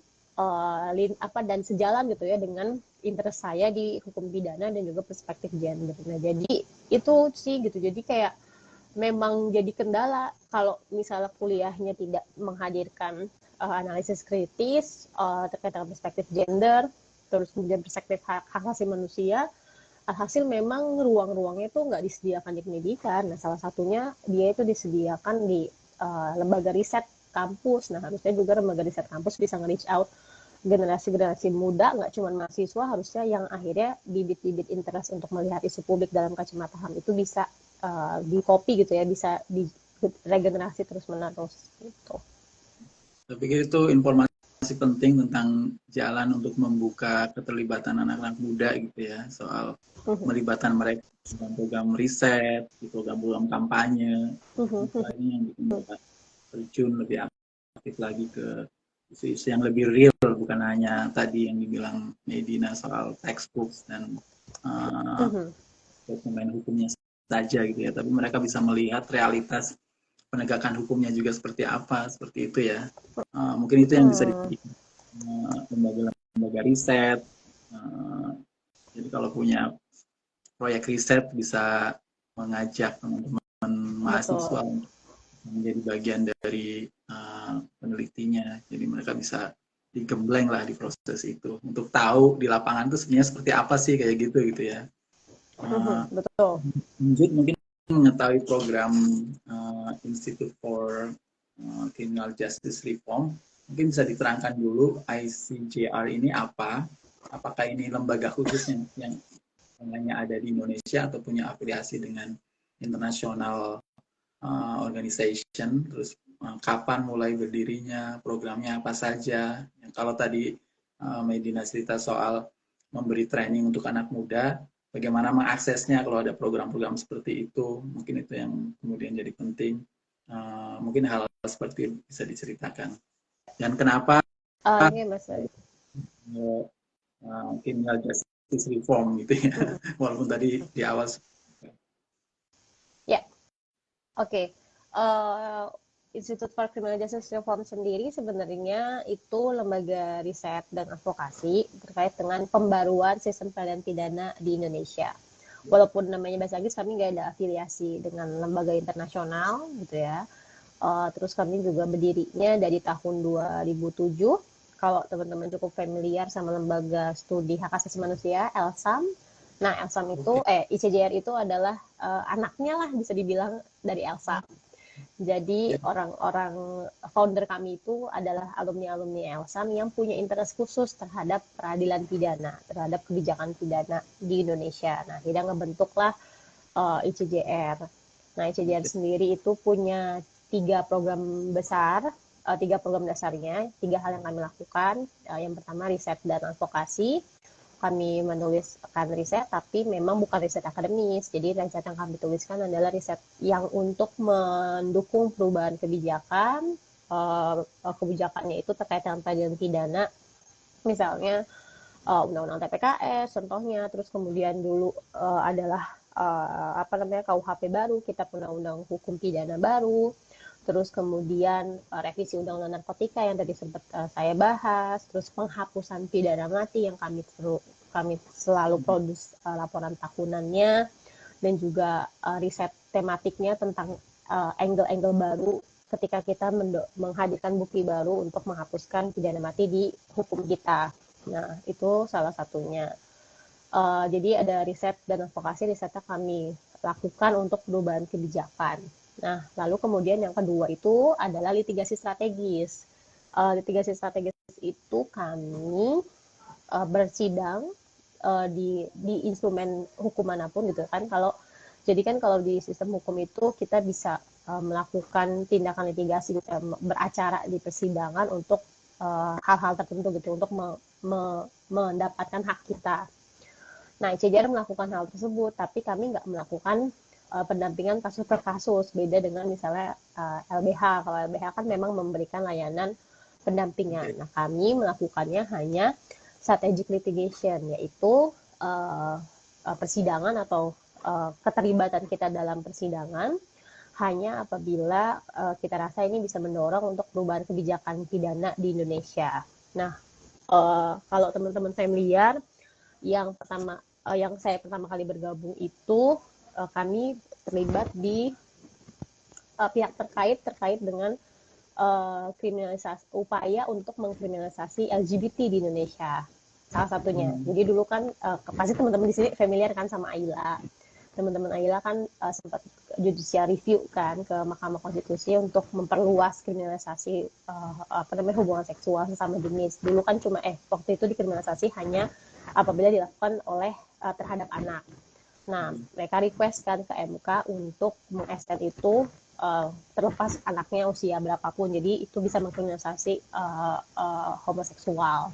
dan sejalan gitu ya dengan interest saya di hukum pidana dan juga perspektif gender. Nah, jadi itu sih gitu. Jadi kayak memang jadi kendala kalau misalnya kuliahnya tidak menghadirkan analisis kritis terkait dengan perspektif gender, terus kemudian perspektif hak asasi manusia. Alhasil memang ruang-ruangnya itu nggak disediakan di pendidikan. Nah, salah satunya dia itu disediakan di lembaga riset kampus. Nah, harusnya juga lembaga riset kampus bisa nge-reach out generasi-generasi muda, nggak cuma mahasiswa, harusnya yang akhirnya bibit-bibit interest untuk melihat isu publik dalam kacamata HAM itu bisa di-copy gitu ya, bisa diregenerasi terus-menerus gitu. Saya pikir itu informasi penting tentang jalan untuk membuka keterlibatan anak-anak muda gitu ya, soal melibatkan mereka dalam program riset, di program-program kampanye, ini yang bikin mereka terjun lebih aktif lagi ke isu-isu yang lebih real, bukan hanya tadi yang dibilang Medina soal textbooks dan dokumen hukumnya saja gitu ya, tapi mereka bisa melihat realitas penegakan hukumnya juga seperti apa, seperti itu ya. Mungkin itu yang bisa dibikin lembaga riset. Jadi kalau punya proyek riset bisa mengajak teman-teman mahasiswa untuk menjadi bagian dari penelitinya. Jadi mereka bisa digembleng lah di proses itu untuk tahu di lapangan itu sebenarnya seperti apa sih kayak gitu ya. Betul. Lanjut mungkin mengetahui program Institute for Criminal Justice Reform, mungkin bisa diterangkan dulu ICJR ini apa? Apakah ini lembaga khusus yang hanya ada di Indonesia atau punya afiliasi dengan international organization? Terus kapan mulai berdirinya, programnya apa saja? Kalau tadi Medina cerita soal memberi training untuk anak muda, bagaimana mengaksesnya kalau ada program-program seperti itu, mungkin itu yang kemudian jadi penting. Mungkin hal-hal seperti itu bisa diceritakan. Dan kenapa Ini Mas. criminal justice reform gitu ya, walaupun tadi di awal. Ya, oke. Institute for Criminal Justice Reform sendiri sebenarnya itu lembaga riset dan advokasi terkait dengan pembaruan sistem peradilan pidana di Indonesia. Walaupun namanya bahasa Inggris, kami nggak ada afiliasi dengan lembaga internasional gitu ya. Terus kami juga berdirinya dari tahun 2007. Kalau teman-teman cukup familiar sama lembaga studi hak asasi manusia, ELSAM. Nah, ELSAM itu, ICJR itu adalah anaknya lah bisa dibilang dari ELSAM. Jadi orang-orang founder kami itu adalah alumni-alumni ELSAM yang punya interest khusus terhadap peradilan pidana, terhadap kebijakan pidana di Indonesia. Nah, kita ngebentuklah ICJR. Nah, ICJR sendiri itu punya 3 program besar, 3 program dasarnya, 3 hal yang kami lakukan. Yang pertama riset dan advokasi. Kami menuliskan riset, tapi memang bukan riset akademis. Jadi riset yang kami tuliskan adalah riset yang untuk mendukung perubahan kebijakan. Kebijakannya itu terkait dengan peradilan pidana, misalnya undang-undang TPKS, contohnya. Terus kemudian dulu adalah KUHP baru, kita undang-undang hukum pidana baru. Terus kemudian revisi undang-undang narkotika yang tadi sempat saya bahas, terus penghapusan pidana mati yang kami selalu produce laporan tahunannya, dan juga riset tematiknya tentang angle-angle baru ketika kita menghadirkan bukti baru untuk menghapuskan pidana mati di hukum kita. Nah, itu salah satunya. Jadi ada riset dan advokasi, risetnya kami lakukan untuk perubahan kebijakan. Nah, lalu kemudian yang kedua itu adalah litigasi strategis. Litigasi strategis itu kami bersidang di instrumen hukum manapun gitu kan. Jadi kan kalau di sistem hukum itu kita bisa melakukan tindakan litigasi, beracara di persidangan untuk hal-hal tertentu gitu, untuk mendapatkan hak kita. Nah, ICJR melakukan hal tersebut, tapi kami nggak melakukan pendampingan kasus per kasus, beda dengan misalnya LBH. Kalau LBH kan memang memberikan layanan pendampingan. Nah, kami melakukannya hanya strategic litigation, yaitu persidangan atau keterlibatan kita dalam persidangan hanya apabila kita rasa ini bisa mendorong untuk perubahan kebijakan pidana di Indonesia. Nah, kalau teman-teman familiar, yang saya pertama kali bergabung itu kami terlibat di pihak terkait dengan kriminalisasi, upaya untuk mengkriminalisasi LGBT di Indonesia, salah satunya. Jadi dulu kan pasti teman-teman di sini familiar kan sama AILA. Teman-teman AILA kan sempat judicial review kan ke Mahkamah Konstitusi untuk memperluas kriminalisasi hubungan seksual sesama jenis. Dulu kan cuma waktu itu dikriminalisasi hanya apabila dilakukan oleh terhadap anak. Nah, mereka request kan ke MK untuk mengextend itu terlepas anaknya usia berapapun, jadi itu bisa mengkriminalisasi homoseksual.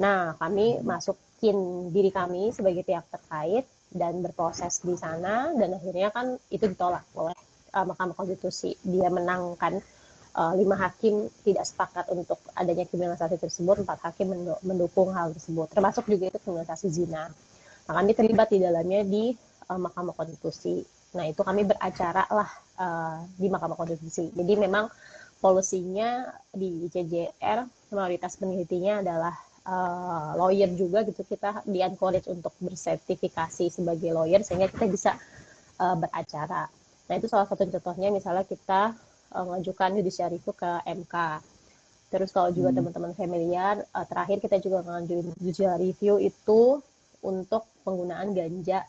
Nah, kami masukin diri kami sebagai pihak terkait dan berproses di sana, dan akhirnya kan itu ditolak oleh Mahkamah Konstitusi. Dia menangkan 5 hakim tidak sepakat untuk adanya kriminalisasi tersebut, 4 hakim mendukung hal tersebut, termasuk juga itu kriminalisasi zina. Nah, kami terlibat di dalamnya di Mahkamah Konstitusi. Nah, itu kami beracara lah di Mahkamah Konstitusi. Jadi memang polusinya di ICJR, mayoritas penelitinya adalah lawyer juga gitu. Kita di-encourage untuk bersertifikasi sebagai lawyer sehingga kita bisa beracara. Nah, itu salah satu contohnya, misalnya kita mengajukan judicial review ke MK. Terus kalau juga teman-teman familiar, terakhir kita juga mengajukan judicial review itu untuk penggunaan ganja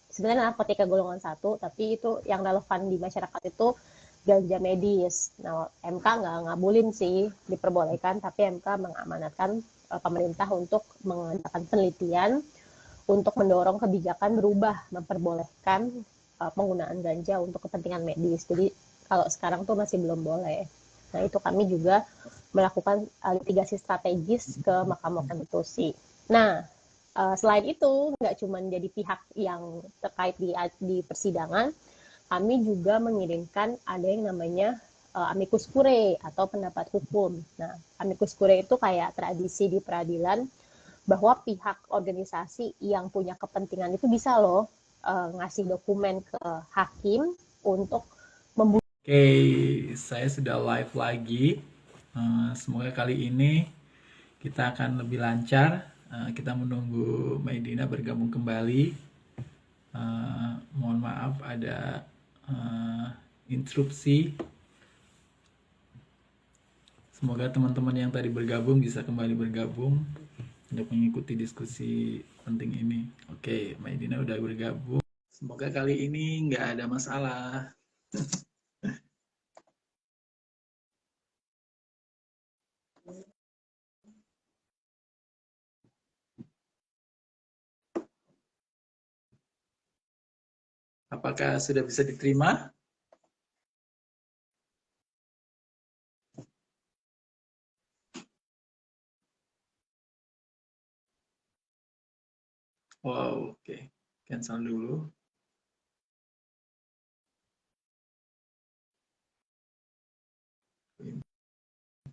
sebenarnya narkotika golongan 1, tapi itu yang relevan di masyarakat itu ganja medis. Nah, MK nggak ngabulin sih, diperbolehkan, tapi MK mengamanatkan pemerintah untuk mengadakan penelitian untuk mendorong kebijakan berubah, memperbolehkan penggunaan ganja untuk kepentingan medis. Jadi kalau sekarang tuh masih belum boleh. Nah, itu kami juga melakukan litigasi strategis ke Mahkamah Konstitusi. Nah, selain itu, nggak cuma jadi pihak yang terkait di persidangan, kami juga mengirimkan ada yang namanya amicus curiae atau pendapat hukum. Nah, amicus curiae itu kayak tradisi di peradilan bahwa pihak organisasi yang punya kepentingan itu bisa loh ngasih dokumen ke hakim untuk membuat. Oke, saya sudah live lagi. Semoga kali ini kita akan lebih lancar. Kita menunggu Maidina bergabung kembali. Mohon maaf ada interupsi. Semoga teman-teman yang tadi bergabung bisa kembali bergabung untuk mengikuti diskusi penting ini. Oke, Maidina udah bergabung. Semoga kali ini nggak ada masalah. Apakah sudah bisa diterima? Wow, oke. Cancel dulu.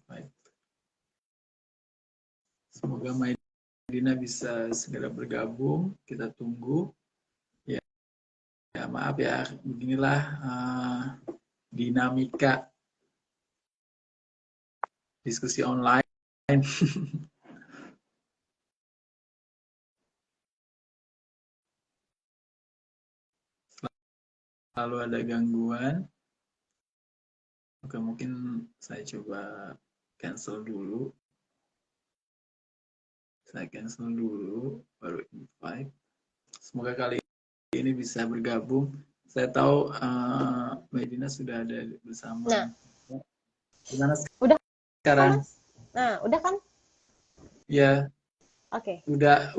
Baik. Semoga Maidina bisa segera bergabung. Kita tunggu. Ya maaf ya, beginilah dinamika diskusi online. Lalu ada gangguan. Oke, mungkin saya coba cancel dulu. Saya cancel dulu, baru invite. Semoga kali ini bisa bergabung. Saya tahu Medina sudah ada bersama. Nah, gimana udah sekarang? Nah, udah kan? Ya, Oke. udah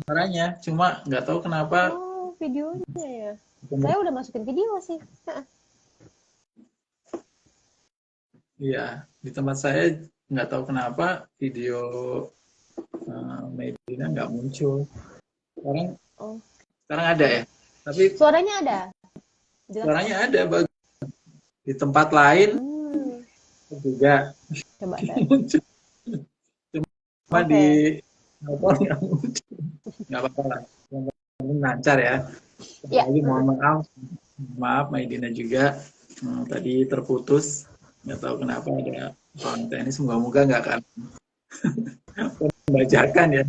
suaranya, cuma nggak tahu kenapa. Oh, videonya ya. Saya udah masukin video sih. Iya, di tempat saya nggak tahu kenapa video Medina nggak muncul. Sekarang ada ya, tapi Suaranya ada. Jelas suaranya ada bagus. Di tempat lain juga coba muncul. Cuma di telepon nggak muncul. Nggak apa-apa lah, yang penting lancar ya. Ya. Lagi mohon maaf Medina juga tadi terputus. Nggak tahu kenapa ada soal teknis. Semoga-moga nggak akan membajakan ya.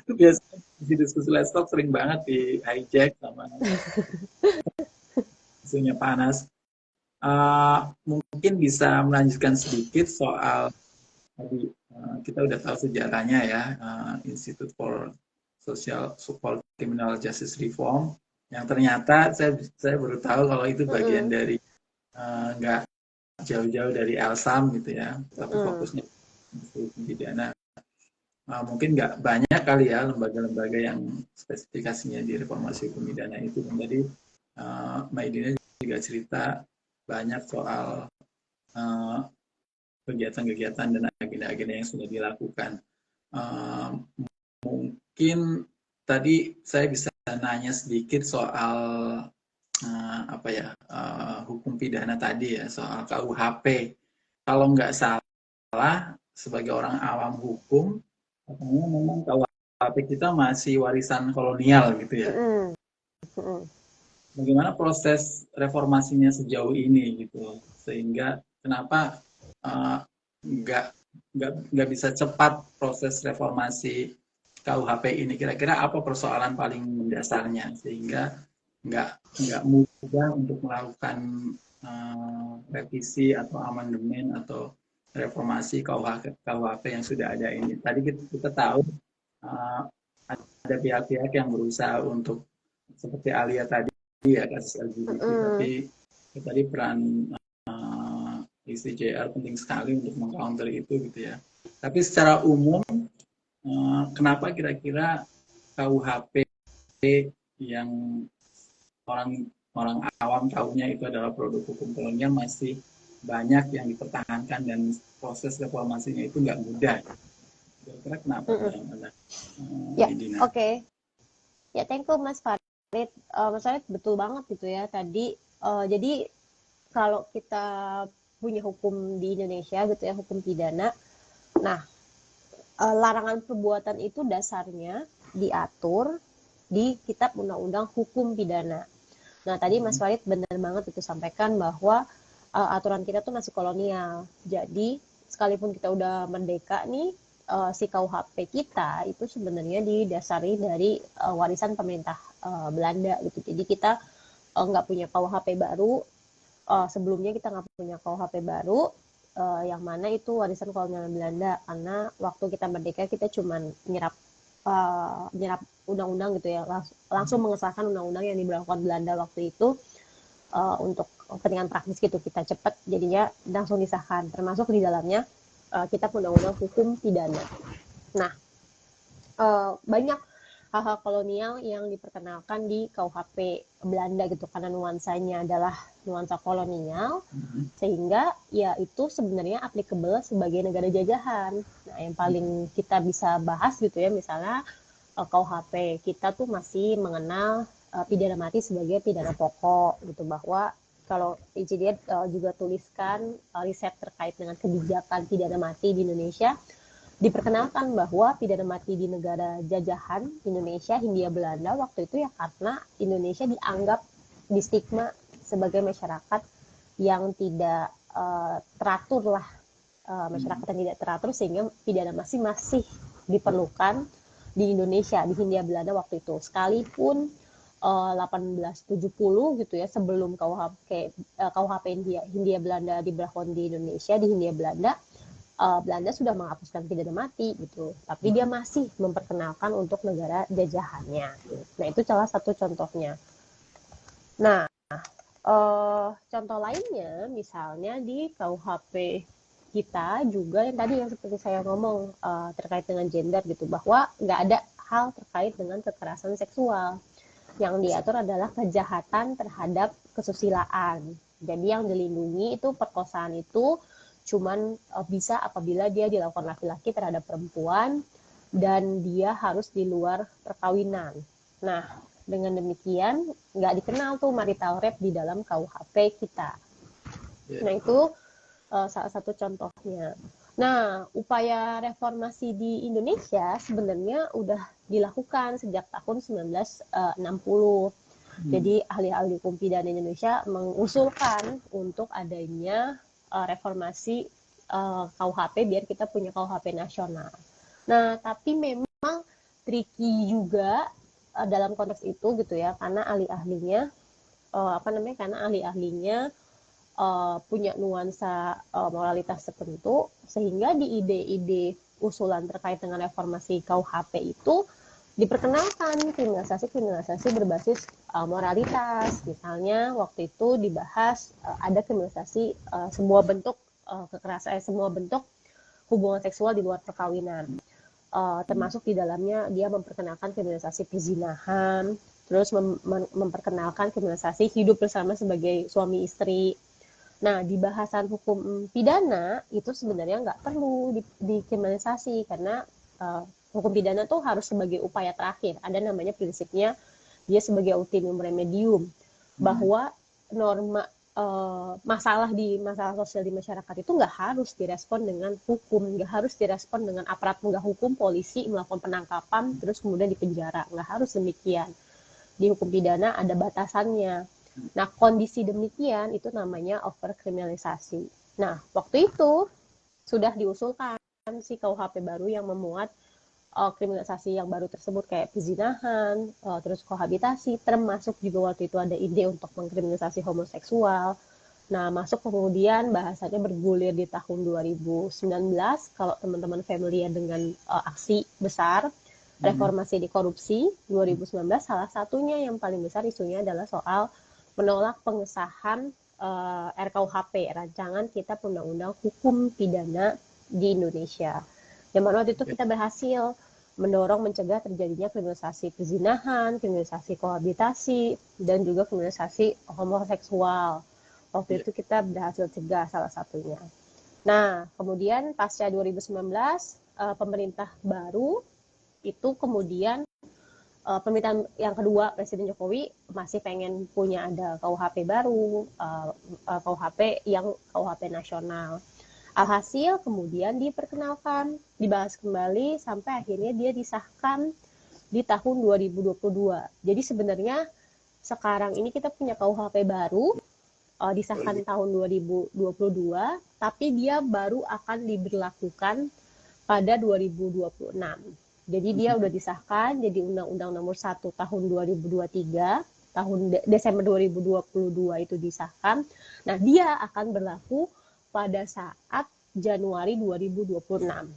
Itu biasanya di diskusi Let's Talk sering banget di hijack sama isunya panas. Mungkin bisa melanjutkan sedikit soal tadi kita udah tahu sejarahnya ya, Institute for Social Support Criminal Justice Reform, yang ternyata saya baru tahu kalau itu bagian dari nggak jauh-jauh dari LSAM gitu ya, tapi fokusnya pidana. Mungkin nggak banyak kali ya lembaga-lembaga yang spesifikasinya di reformasi hukum pidana itu. Dan tadi Maidina juga cerita banyak soal kegiatan-kegiatan dan agenda-agenda yang sudah dilakukan. Mungkin tadi saya bisa nanya sedikit soal hukum pidana tadi ya, soal KUHP. Kalau nggak salah, sebagai orang awam hukum, katanya memang KUHP kita masih warisan kolonial gitu ya. Bagaimana proses reformasinya sejauh ini gitu, sehingga kenapa nggak bisa cepat proses reformasi KUHP ini? Kira-kira apa persoalan paling mendasarnya sehingga nggak mudah untuk melakukan revisi atau amandemen atau reformasi KUHP yang sudah ada ini? Tadi kita tahu ada pihak-pihak yang berusaha untuk seperti Alia tadi ya kasus LGBT, tapi tadi peran ICJR penting sekali untuk mengcounter itu gitu ya. Tapi secara umum, kenapa kira-kira KUHP yang orang orang awam tahunya itu adalah produk hukum kolonial masih banyak yang dipertahankan dan proses reformasinya itu nggak mudah. Kira-kira kenapa Ya, oke. Ya, thank you Mas Farid. Mas Farid betul banget gitu ya tadi. Jadi kalau kita punya hukum di Indonesia gitu ya, hukum pidana. Nah, larangan perbuatan itu dasarnya diatur di Kitab Undang-Undang Hukum Pidana. Nah, tadi Mas Farid benar banget itu sampaikan bahwa aturan kita tuh masih kolonial. Jadi, sekalipun kita udah merdeka nih, si KUHP kita itu sebenarnya didasari dari warisan pemerintah Belanda gitu. Jadi kita nggak punya KUHP baru. Sebelumnya kita nggak punya KUHP baru, yang mana itu warisan kolonial Belanda, karena waktu kita merdeka kita cuma nyerap undang-undang gitu ya, langsung mengesahkan undang-undang yang diberlakukan Belanda waktu itu, untuk kepentingan praktis gitu, kita cepat jadinya langsung disahkan, termasuk di dalamnya kita undang-undang hukum pidana. Nah, banyak hal-hal kolonial yang diperkenalkan di KUHP Belanda gitu, karena nuansanya adalah nuansa kolonial, sehingga ya itu sebenarnya applicable sebagai negara jajahan. Nah, yang paling kita bisa bahas gitu ya, misalnya KUHP kita tuh masih mengenal pidana mati sebagai pidana pokok gitu, bahwa kalau ICD juga tuliskan riset terkait dengan kebijakan pidana mati di Indonesia, diperkenalkan bahwa pidana mati di negara jajahan Indonesia, Hindia Belanda waktu itu ya karena Indonesia dianggap di stigma sebagai masyarakat yang tidak teratur lah, masyarakat yang tidak teratur, sehingga pidana masih diperlukan di Indonesia, di Hindia Belanda waktu itu. Sekalipun 1870 gitu ya, sebelum KUHP Hindia Belanda diberlakukan di Indonesia, di Hindia Belanda, Belanda sudah menghapuskan pidana mati gitu, tapi dia masih memperkenalkan untuk negara jajahannya. Nah, itu salah satu contohnya. Nah, contoh lainnya misalnya di KUHP kita juga yang tadi yang seperti saya ngomong terkait dengan gender gitu, bahwa nggak ada hal terkait dengan kekerasan seksual. Yang diatur adalah kejahatan terhadap kesusilaan. Jadi yang dilindungi itu perkosaan itu cuman bisa apabila dia dilakukan laki-laki terhadap perempuan dan dia harus di luar perkawinan. Nah, dengan demikian nggak dikenal tuh marital rape di dalam KUHP kita. Nah, itu salah satu contohnya. Nah, upaya reformasi di Indonesia sebenarnya udah dilakukan sejak tahun 1960. Jadi ahli-ahli hukum pidana Indonesia mengusulkan untuk adanya reformasi KUHP biar kita punya KUHP nasional. Nah, tapi memang tricky juga dalam konteks itu gitu ya, karena ahli-ahlinya punya nuansa moralitas tertentu, sehingga di ide-ide usulan terkait dengan reformasi KUHP itu diperkenalkan kriminalisasi berbasis moralitas. Misalnya waktu itu dibahas ada kriminalisasi semua bentuk kekerasan, semua bentuk hubungan seksual di luar perkawinan. Termasuk di dalamnya dia memperkenalkan kriminalisasi perzinahan, terus memperkenalkan kriminalisasi hidup bersama sebagai suami istri. Nah, di bahasan hukum pidana itu sebenarnya nggak perlu dikriminalisasi, karena hukum pidana tuh harus sebagai upaya terakhir. Ada namanya prinsipnya dia sebagai ultimum remedium, bahwa norma masalah sosial di masyarakat itu nggak harus direspon dengan hukum, nggak harus direspon dengan aparat penegak hukum, polisi melakukan penangkapan terus kemudian dipenjara, nggak harus demikian. Di hukum pidana ada batasannya. Nah, kondisi demikian itu namanya overkriminalisasi. Nah, waktu itu sudah diusulkan si KUHP baru yang memuat kriminalisasi yang baru tersebut, kayak perzinahan, terus kohabitasi, termasuk juga waktu itu ada ide untuk mengkriminalisasi homoseksual. Nah, masuk kemudian bahasanya bergulir di tahun 2019, kalau teman-teman familiar dengan aksi besar reformasi di korupsi 2019, salah satunya yang paling besar isunya adalah soal menolak pengesahan RKUHP, Rancangan Kitab Undang-Undang Hukum Pidana di Indonesia. Yang mana waktu itu kita berhasil mendorong mencegah terjadinya kriminalisasi perzinahan, kriminalisasi kohabitasi, dan juga kriminalisasi homoseksual. Waktu itu kita berhasil cegah salah satunya. Nah, kemudian pasca 2019, pemerintah baru itu kemudian permintaan yang kedua Presiden Jokowi masih pengen punya ada KUHP baru, KUHP yang KUHP nasional. Alhasil kemudian diperkenalkan, dibahas kembali sampai akhirnya dia disahkan di tahun 2022. Jadi sebenarnya sekarang ini kita punya KUHP baru, disahkan tahun 2022, tapi dia baru akan diberlakukan pada 2026. Jadi dia udah disahkan jadi Undang-Undang Nomor 1 Tahun 2023, tahun Desember 2022 itu disahkan. Nah, dia akan berlaku pada saat Januari 2026.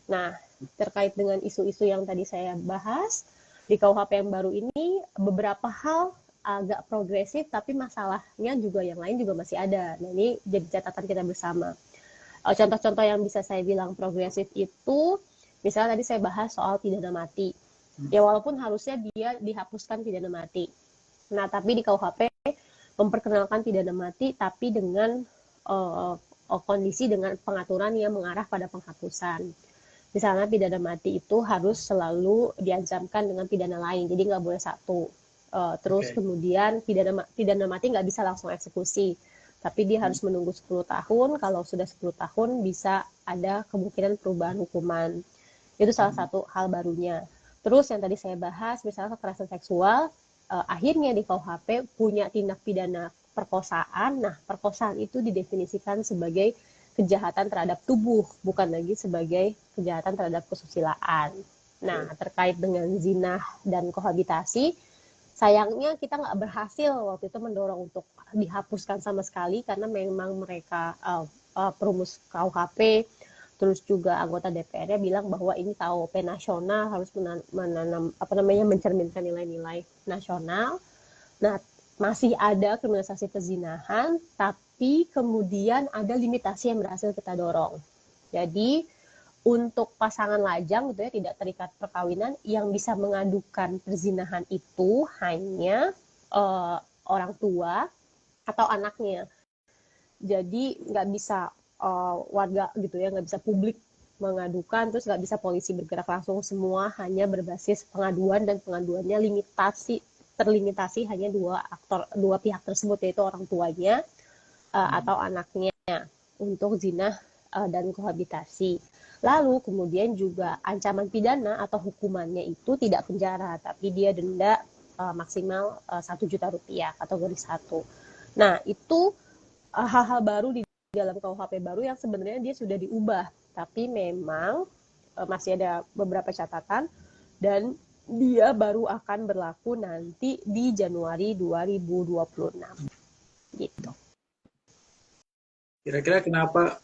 Nah, terkait dengan isu-isu yang tadi saya bahas, di KUHP yang baru ini beberapa hal agak progresif, tapi masalahnya juga yang lain juga masih ada. Nah, ini jadi catatan kita bersama. Contoh-contoh yang bisa saya bilang progresif itu, misalnya tadi saya bahas soal pidana mati. Ya walaupun harusnya dia dihapuskan pidana mati. Nah, tapi di KUHP memperkenalkan pidana mati, tapi dengan kondisi dengan pengaturan yang mengarah pada penghapusan. Misalnya pidana mati itu harus selalu diancamkan dengan pidana lain, jadi nggak boleh satu. Terus kemudian pidana mati nggak bisa langsung eksekusi, tapi dia harus menunggu 10 tahun. Kalau sudah 10 tahun bisa ada kemungkinan perubahan hukuman. Itu salah satu hal barunya. Terus yang tadi saya bahas, misalnya kekerasan seksual, akhirnya di KUHP punya tindak pidana perkosaan. Nah, perkosaan itu didefinisikan sebagai kejahatan terhadap tubuh, bukan lagi sebagai kejahatan terhadap kesusilaan. Nah, terkait dengan zina dan kohabitasi, sayangnya kita nggak berhasil waktu itu mendorong untuk dihapuskan sama sekali, karena memang mereka perumus KUHP, terus juga anggota DPR-nya bilang bahwa ini KUHP nasional harus mencerminkan nilai-nilai nasional. Nah, masih ada kriminalisasi perzinahan, tapi kemudian ada limitasi yang berhasil kita dorong. Jadi untuk pasangan lajang gitu ya, tidak terikat perkawinan, yang bisa mengadukan perzinahan itu hanya orang tua atau anaknya. Jadi nggak bisa warga gitu ya, nggak bisa publik mengadukan, terus nggak bisa polisi bergerak langsung, semua hanya berbasis pengaduan, dan pengaduannya terlimitasi hanya dua pihak tersebut, yaitu orang tuanya atau anaknya untuk zina dan kohabitasi. Lalu kemudian juga ancaman pidana atau hukumannya itu tidak penjara, tapi dia denda maksimal 1 juta rupiah, kategori 1. Nah, itu hal-hal baru di dalam KUHP baru yang sebenarnya dia sudah diubah, tapi memang masih ada beberapa catatan, dan dia baru akan berlaku nanti di Januari 2026. Gitu. Kira-kira kenapa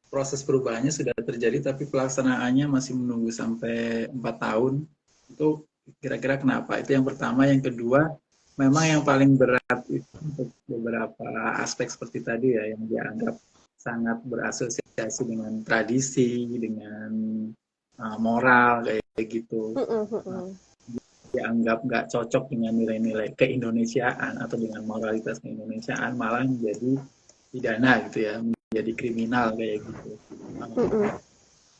proses perubahannya sudah terjadi tapi pelaksanaannya masih menunggu sampai 4 tahun? Itu kira-kira kenapa? Itu yang pertama. Yang kedua, memang yang paling berat itu untuk beberapa aspek seperti tadi ya, yang dianggap sangat berasosiasi dengan tradisi, dengan moral kayak gitu. Dianggap nggak cocok dengan nilai-nilai keindonesiaan atau dengan moralitas keindonesiaan, malah menjadi pidana gitu ya, menjadi kriminal kayak gitu.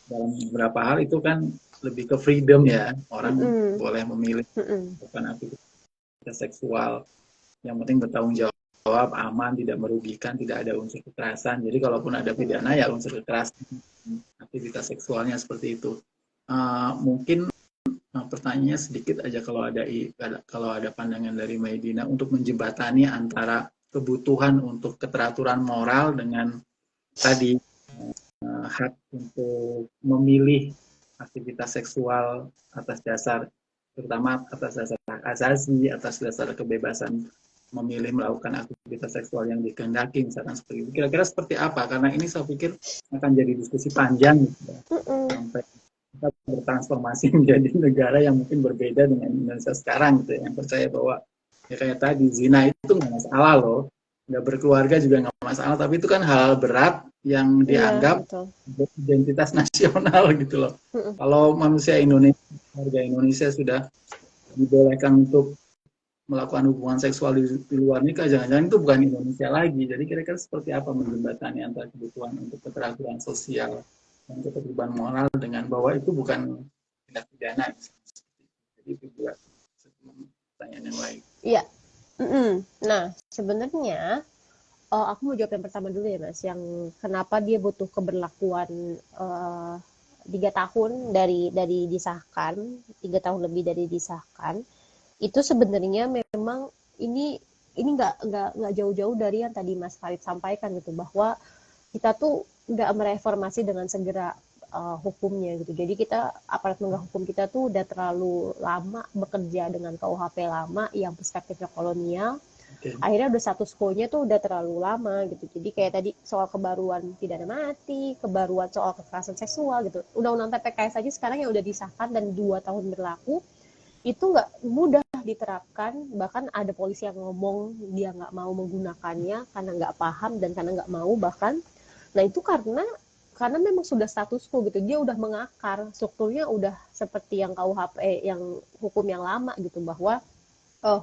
Dalam beberapa hal itu kan lebih ke freedom ya, orang boleh memilih bukan aktivitas seksual, yang penting bertanggung jawab, aman, tidak merugikan, tidak ada unsur kekerasan. Jadi kalaupun ada pidana ya unsur kekerasan, aktivitas seksualnya seperti itu. Mungkin pertanyaannya sedikit aja, kalau ada pandangan dari Maidina untuk menjembatani antara kebutuhan untuk keteraturan moral dengan tadi hak untuk memilih aktivitas seksual atas dasar, terutama atas dasar hak asasi, atas dasar kebebasan memilih melakukan aktivitas seksual yang dikehendaki, misalkan seperti itu. Kira-kira seperti apa? Karena ini saya pikir akan jadi diskusi panjang gitu ya. Sampai kita bertransformasi menjadi negara yang mungkin berbeda dengan Indonesia sekarang gitu ya, yang percaya bahwa ya kayak tadi zina itu nggak masalah loh, nggak berkeluarga juga nggak masalah, tapi itu kan hal berat yang Iya, dianggap betul. identitas nasional gitu loh. Kalau manusia Indonesia, warga Indonesia sudah dibolehkan untuk melakukan hubungan seksual di luar nikah, jangan-jangan itu bukan Indonesia lagi. Jadi kira-kira seperti apa menjembatani antara kebutuhan untuk keteraturan sosial dan ketertiban moral dengan bahwa itu bukan tindak pidana. Jadi itu juga pertanyaan yang lain. Iya. Nah, sebenarnya aku mau jawab yang pertama dulu ya Mas, yang kenapa dia butuh keberlakuan 3 tahun dari disahkan, 3 tahun lebih dari disahkan. Itu sebenarnya memang ini nggak jauh-jauh dari yang tadi Mas Farid sampaikan gitu, bahwa kita tuh nggak mereformasi dengan segera hukumnya gitu. Jadi kita aparat penegak hukum kita tuh udah terlalu lama bekerja dengan KUHP lama yang perspektifnya kolonial. Akhirnya udah status quo-nya tuh udah terlalu lama gitu. Jadi kayak tadi soal kebaruan pidana mati, kebaruan soal kekerasan seksual gitu. Undang-undang TPKS aja sekarang yang udah disahkan dan 2 tahun berlaku, itu nggak mudah diterapkan. Bahkan ada polisi yang ngomong dia nggak mau menggunakannya karena nggak paham dan karena nggak mau bahkan. Nah itu karena memang sudah status quo gitu, dia udah mengakar, strukturnya udah seperti yang KUHP, yang hukum yang lama gitu, bahwa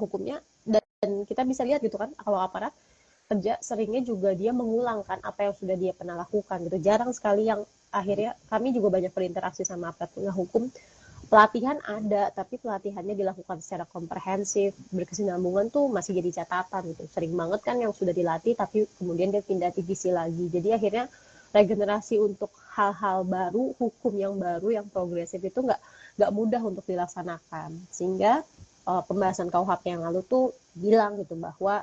hukumnya, dan kita bisa lihat gitu kan, kalau aparat kerja seringnya juga dia mengulangkan apa yang sudah dia pernah lakukan gitu. Jarang sekali yang akhirnya, kami juga banyak berinteraksi sama aparat penegak hukum, pelatihan ada, tapi pelatihannya dilakukan secara komprehensif, berkesinambungan tuh masih jadi catatan gitu. Sering banget kan yang sudah dilatih, tapi kemudian dia pindah divisi lagi. Jadi akhirnya regenerasi untuk hal-hal baru, hukum yang baru, yang progresif itu nggak mudah untuk dilaksanakan. Sehingga pembahasan KUHP yang lalu tuh bilang gitu bahwa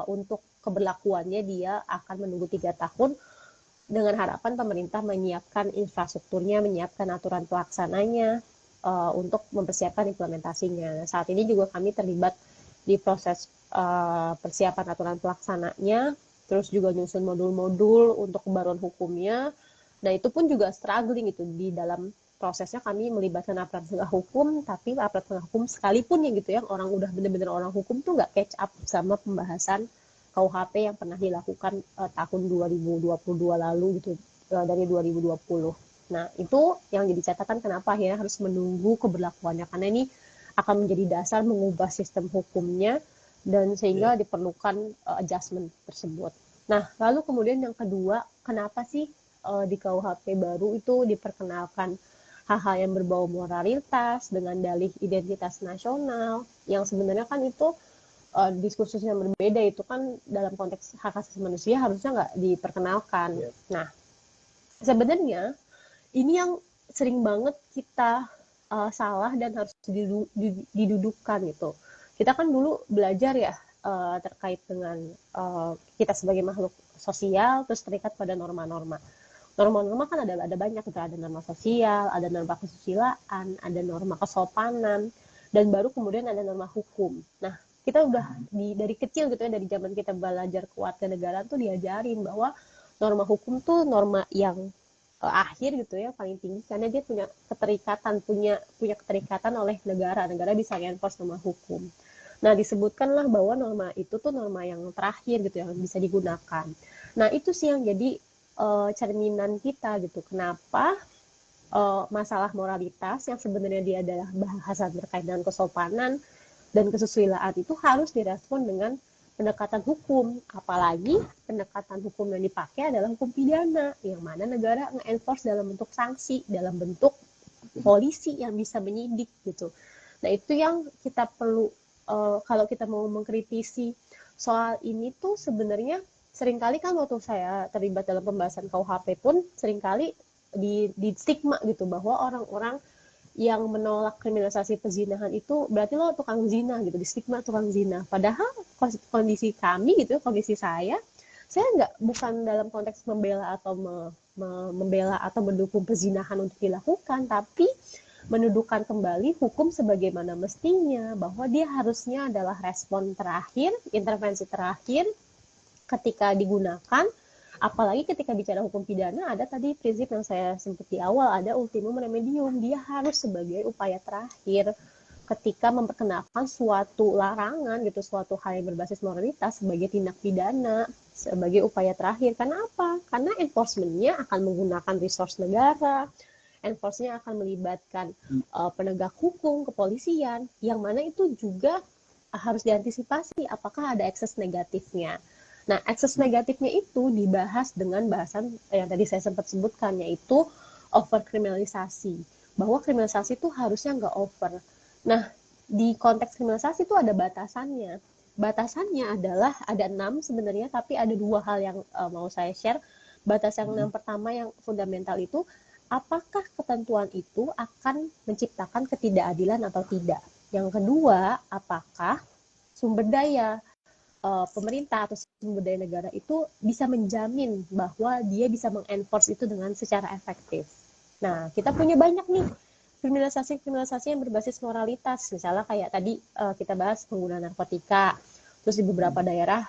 untuk keberlakuannya dia akan menunggu 3 tahun dengan harapan pemerintah menyiapkan infrastrukturnya, menyiapkan aturan pelaksananya, untuk mempersiapkan implementasinya. Saat ini juga kami terlibat di proses persiapan aturan pelaksananya, terus juga nyusun modul-modul untuk kebaruan hukumnya. Nah itu pun juga struggling gitu, di dalam prosesnya kami melibatkan aparat penegak hukum, tapi aparat penegak hukum sekalipun ya gitu ya, orang udah bener-bener orang hukum tuh nggak catch up sama pembahasan KUHP yang pernah dilakukan tahun 2022 lalu gitu, dari 2020. Nah, itu yang jadi catatan kenapa akhirnya harus menunggu keberlakuannya, karena ini akan menjadi dasar mengubah sistem hukumnya dan sehingga diperlukan adjustment tersebut. Nah, lalu kemudian yang kedua, kenapa sih di KUHP baru itu diperkenalkan hal-hal yang berbau moralitas dengan dalih identitas nasional, yang sebenarnya kan itu diskursus yang berbeda, itu kan dalam konteks hak asasi manusia harusnya nggak diperkenalkan. Nah, sebenarnya ini yang sering banget kita salah dan harus didudukkan gitu. Kita kan dulu belajar ya terkait dengan kita sebagai makhluk sosial, terus terikat pada norma-norma. Norma-norma kan ada banyak, ada norma sosial, ada norma kesusilaan, ada norma kesopanan, dan baru kemudian ada norma hukum. Nah, kita udah dari kecil gitu ya, dari zaman kita belajar kewarganegaraan tuh diajarin bahwa norma hukum tuh norma yang akhir gitu ya, paling tinggi, karena dia punya keterikatan oleh negara bisa enforce norma hukum. Nah, disebutkanlah bahwa norma itu tuh norma yang terakhir gitu, yang bisa digunakan. Nah, itu sih yang jadi cerminan kita gitu, kenapa masalah moralitas yang sebenarnya dia adalah bahasan terkait dengan kesopanan dan kesusilaan itu harus direspon dengan pendekatan hukum, apalagi pendekatan hukum yang dipakai adalah hukum pidana, yang mana negara nge-enforce dalam bentuk sanksi, dalam bentuk polisi yang bisa menyidik gitu. Nah itu yang kita perlu, kalau kita mau mengkritisi soal ini tuh sebenarnya seringkali kan waktu saya terlibat dalam pembahasan KUHP pun seringkali di stigma gitu, bahwa orang-orang yang menolak kriminalisasi pezinahan itu berarti lo tukang zina gitu, di stigma tukang zina. Padahal kondisi kami gitu, kondisi saya bukan dalam konteks membela atau membela atau mendukung pezinahan untuk dilakukan, tapi mendudukan kembali hukum sebagaimana mestinya, bahwa dia harusnya adalah respon terakhir, intervensi terakhir ketika digunakan Apalagi ketika bicara hukum pidana, ada tadi prinsip yang saya sebut di awal, ada ultimum remedium. Dia harus sebagai upaya terakhir ketika memperkenalkan suatu larangan gitu, suatu hal yang berbasis moralitas sebagai tindak pidana, sebagai upaya terakhir. Karena apa? Karena enforcement-nya akan menggunakan resource negara, enforce-nya akan melibatkan penegak hukum, kepolisian, yang mana itu juga harus diantisipasi apakah ada ekses negatifnya. Nah, ekses negatifnya itu dibahas dengan bahasan yang tadi saya sempat sebutkan, yaitu overkriminalisasi. Bahwa kriminalisasi itu harusnya nggak over. Nah, di konteks kriminalisasi itu ada batasannya. Batasannya adalah ada 6 sebenarnya, tapi ada 2 hal yang mau saya share. Batas yang pertama yang fundamental itu, apakah ketentuan itu akan menciptakan ketidakadilan atau tidak. Yang kedua, apakah sumber daya pemerintah atau sumber daya negara itu bisa menjamin bahwa dia bisa mengenforce itu dengan secara efektif. Nah, kita punya banyak nih kriminalisasi yang berbasis moralitas. Misalnya kayak tadi kita bahas penggunaan narkotika, terus di beberapa daerah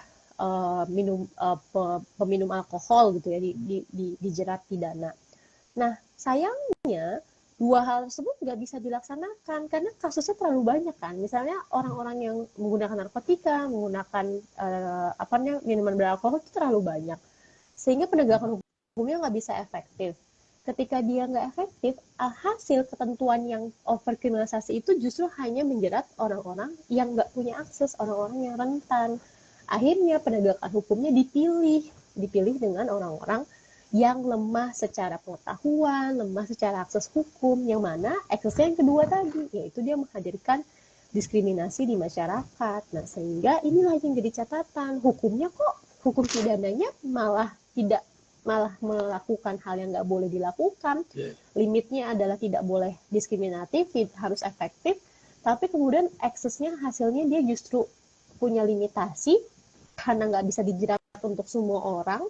peminum alkohol gitu ya dijerat pidana. Nah, sayangnya 2 hal tersebut nggak bisa dilaksanakan karena kasusnya terlalu banyak kan. Misalnya orang-orang yang menggunakan narkotika, menggunakan minuman beralkohol itu terlalu banyak, sehingga penegakan hukumnya nggak bisa efektif. Ketika dia nggak efektif, hasil ketentuan yang overkriminalisasi itu justru hanya menjerat orang-orang yang nggak punya akses, orang-orang yang rentan. Akhirnya penegakan hukumnya dipilih dengan orang-orang yang lemah secara pengetahuan, lemah secara akses hukum, yang mana aksesnya yang kedua tadi, yaitu dia menghadirkan diskriminasi di masyarakat. Nah, sehingga inilah yang jadi catatan, hukumnya kok, hukum pidananya malah melakukan hal yang nggak boleh dilakukan. Limitnya adalah tidak boleh diskriminatif, harus efektif, tapi kemudian aksesnya, hasilnya dia justru punya limitasi, karena nggak bisa dijerat untuk semua orang.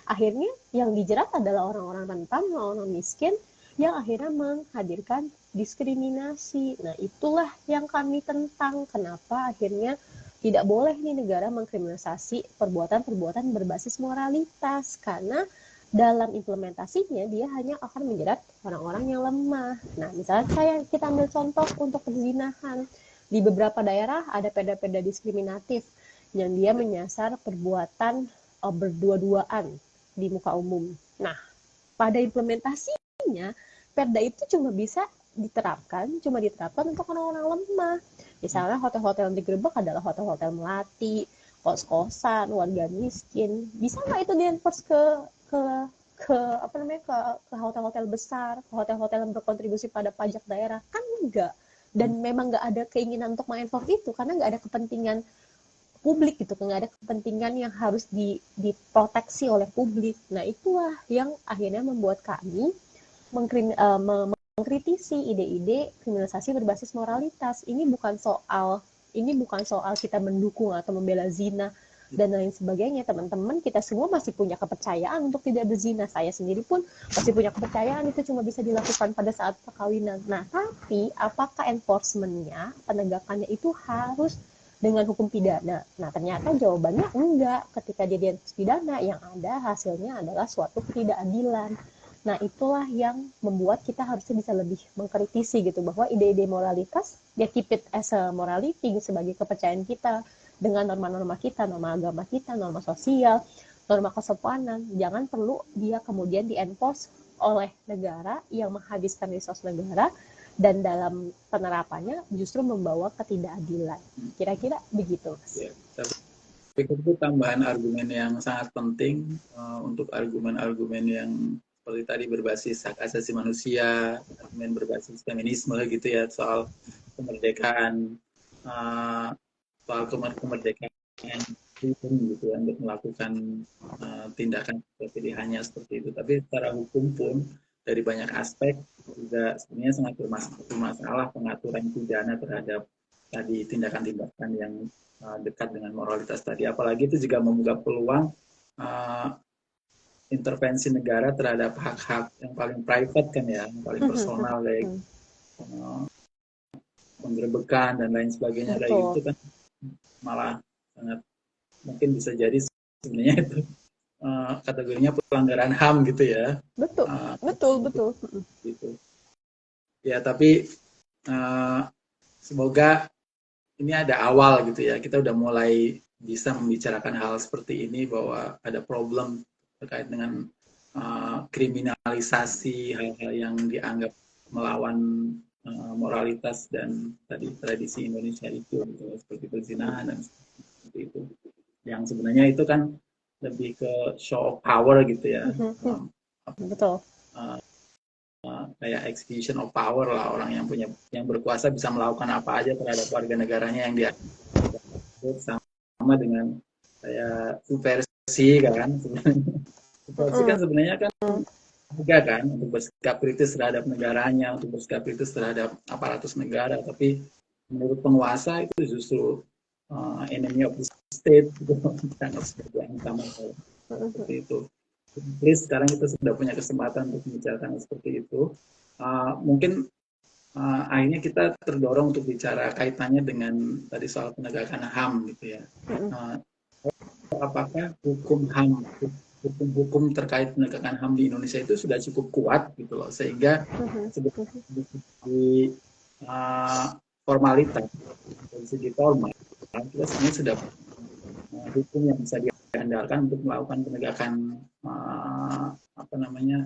Akhirnya yang dijerat adalah orang-orang rentan, orang-orang miskin, yang akhirnya menghadirkan diskriminasi. Nah, itulah yang kami tentang. Kenapa akhirnya tidak boleh nih negara mengkriminalisasi perbuatan-perbuatan berbasis moralitas. Karena dalam implementasinya dia hanya akan menjerat orang-orang yang lemah. Nah, misalnya kita ambil contoh untuk perzinahan. Di beberapa daerah ada perda-perda diskriminatif yang dia menyasar perbuatan berdua-duaan di muka umum. Nah, pada implementasinya, perda itu cuma diterapkan untuk orang-orang lemah. Misalnya hotel-hotel yang digerebek adalah hotel-hotel melati, kos-kosan, warga miskin. Bisa nggak itu di-enforce ke hotel-hotel besar, ke hotel-hotel yang berkontribusi pada pajak daerah? Kan enggak. Dan memang nggak ada keinginan untuk mengenforce itu, karena nggak ada kepentingan publik gitu, nggak ada kepentingan yang harus diproteksi oleh publik. Nah, itulah yang akhirnya membuat kami mengkritisi ide-ide kriminalisasi berbasis moralitas. Ini bukan soal kita mendukung atau membela zina dan lain sebagainya. Teman-teman, kita semua masih punya kepercayaan untuk tidak berzina. Saya sendiri pun masih punya kepercayaan itu cuma bisa dilakukan pada saat perkawinan. Nah, tapi apakah enforcement-nya, penegakannya itu harus dengan hukum pidana? Nah, ternyata jawabannya enggak. Ketika dia di pidana, yang ada hasilnya adalah suatu ketidakadilan. Nah, itulah yang membuat kita harusnya bisa lebih mengkritisi gitu, bahwa ide-ide moralitas, ya keep it as a morality sebagai kepercayaan kita dengan norma-norma kita, norma agama kita, norma sosial, norma kesopanan. Jangan perlu dia kemudian di-enforce oleh negara yang menghabiskan resource negara, dan dalam penerapannya justru membawa ketidakadilan. Kira-kira begitu, Mas. Ya, itu tambahan argumen yang sangat penting untuk argumen-argumen yang seperti tadi berbasis hak asasi manusia, argumen berbasis feminisme gitu ya, soal kemerdekaan, hukum gitu ya, untuk melakukan tindakan pilihannya seperti itu. Tapi secara hukum pun dari banyak aspek juga sebenarnya sangat bermasalah pengaturan pidana terhadap tadi tindakan-tindakan yang dekat dengan moralitas tadi. Apalagi itu juga membuka peluang intervensi negara terhadap hak-hak yang paling private kan ya, yang paling personal, kayak penggerebekan dan lain sebagainya. Dari itu kan malah sangat mungkin bisa jadi sebenarnya itu kategorinya pelanggaran HAM gitu ya. Betul, Uh, betul. gitu. Ya, tapi semoga ini ada awal gitu ya. Kita udah mulai bisa membicarakan hal seperti ini, bahwa ada problem terkait dengan kriminalisasi hal-hal yang dianggap melawan moralitas dan tadi tradisi Indonesia itu, gitu, seperti perzinahan dan seperti itu. Yang sebenarnya itu kan lebih ke show of power gitu ya. Betul. Kayak exhibition of power lah, orang yang berkuasa bisa melakukan apa aja terhadap warga negaranya yang dia sama dengan kayak subversi kan. Subversi kan sebenarnya kan juga kan untuk bersikap kritis terhadap negaranya, untuk bersikap kritis terhadap aparatus negara, tapi menurut penguasa itu justru enemy of the state gitu, dianggap sebagai ancaman seperti itu. Please, sekarang kita sudah punya kesempatan untuk membicarakan seperti itu. Mungkin akhirnya kita terdorong untuk bicara kaitannya dengan tadi soal penegakan HAM gitu ya. Apakah hukum HAM, hukum terkait penegakan HAM di Indonesia itu sudah cukup kuat gitu loh, sehingga di formalitas dari segi formal kita sebenarnya sudah hukum yang bisa diandalkan untuk melakukan penegakan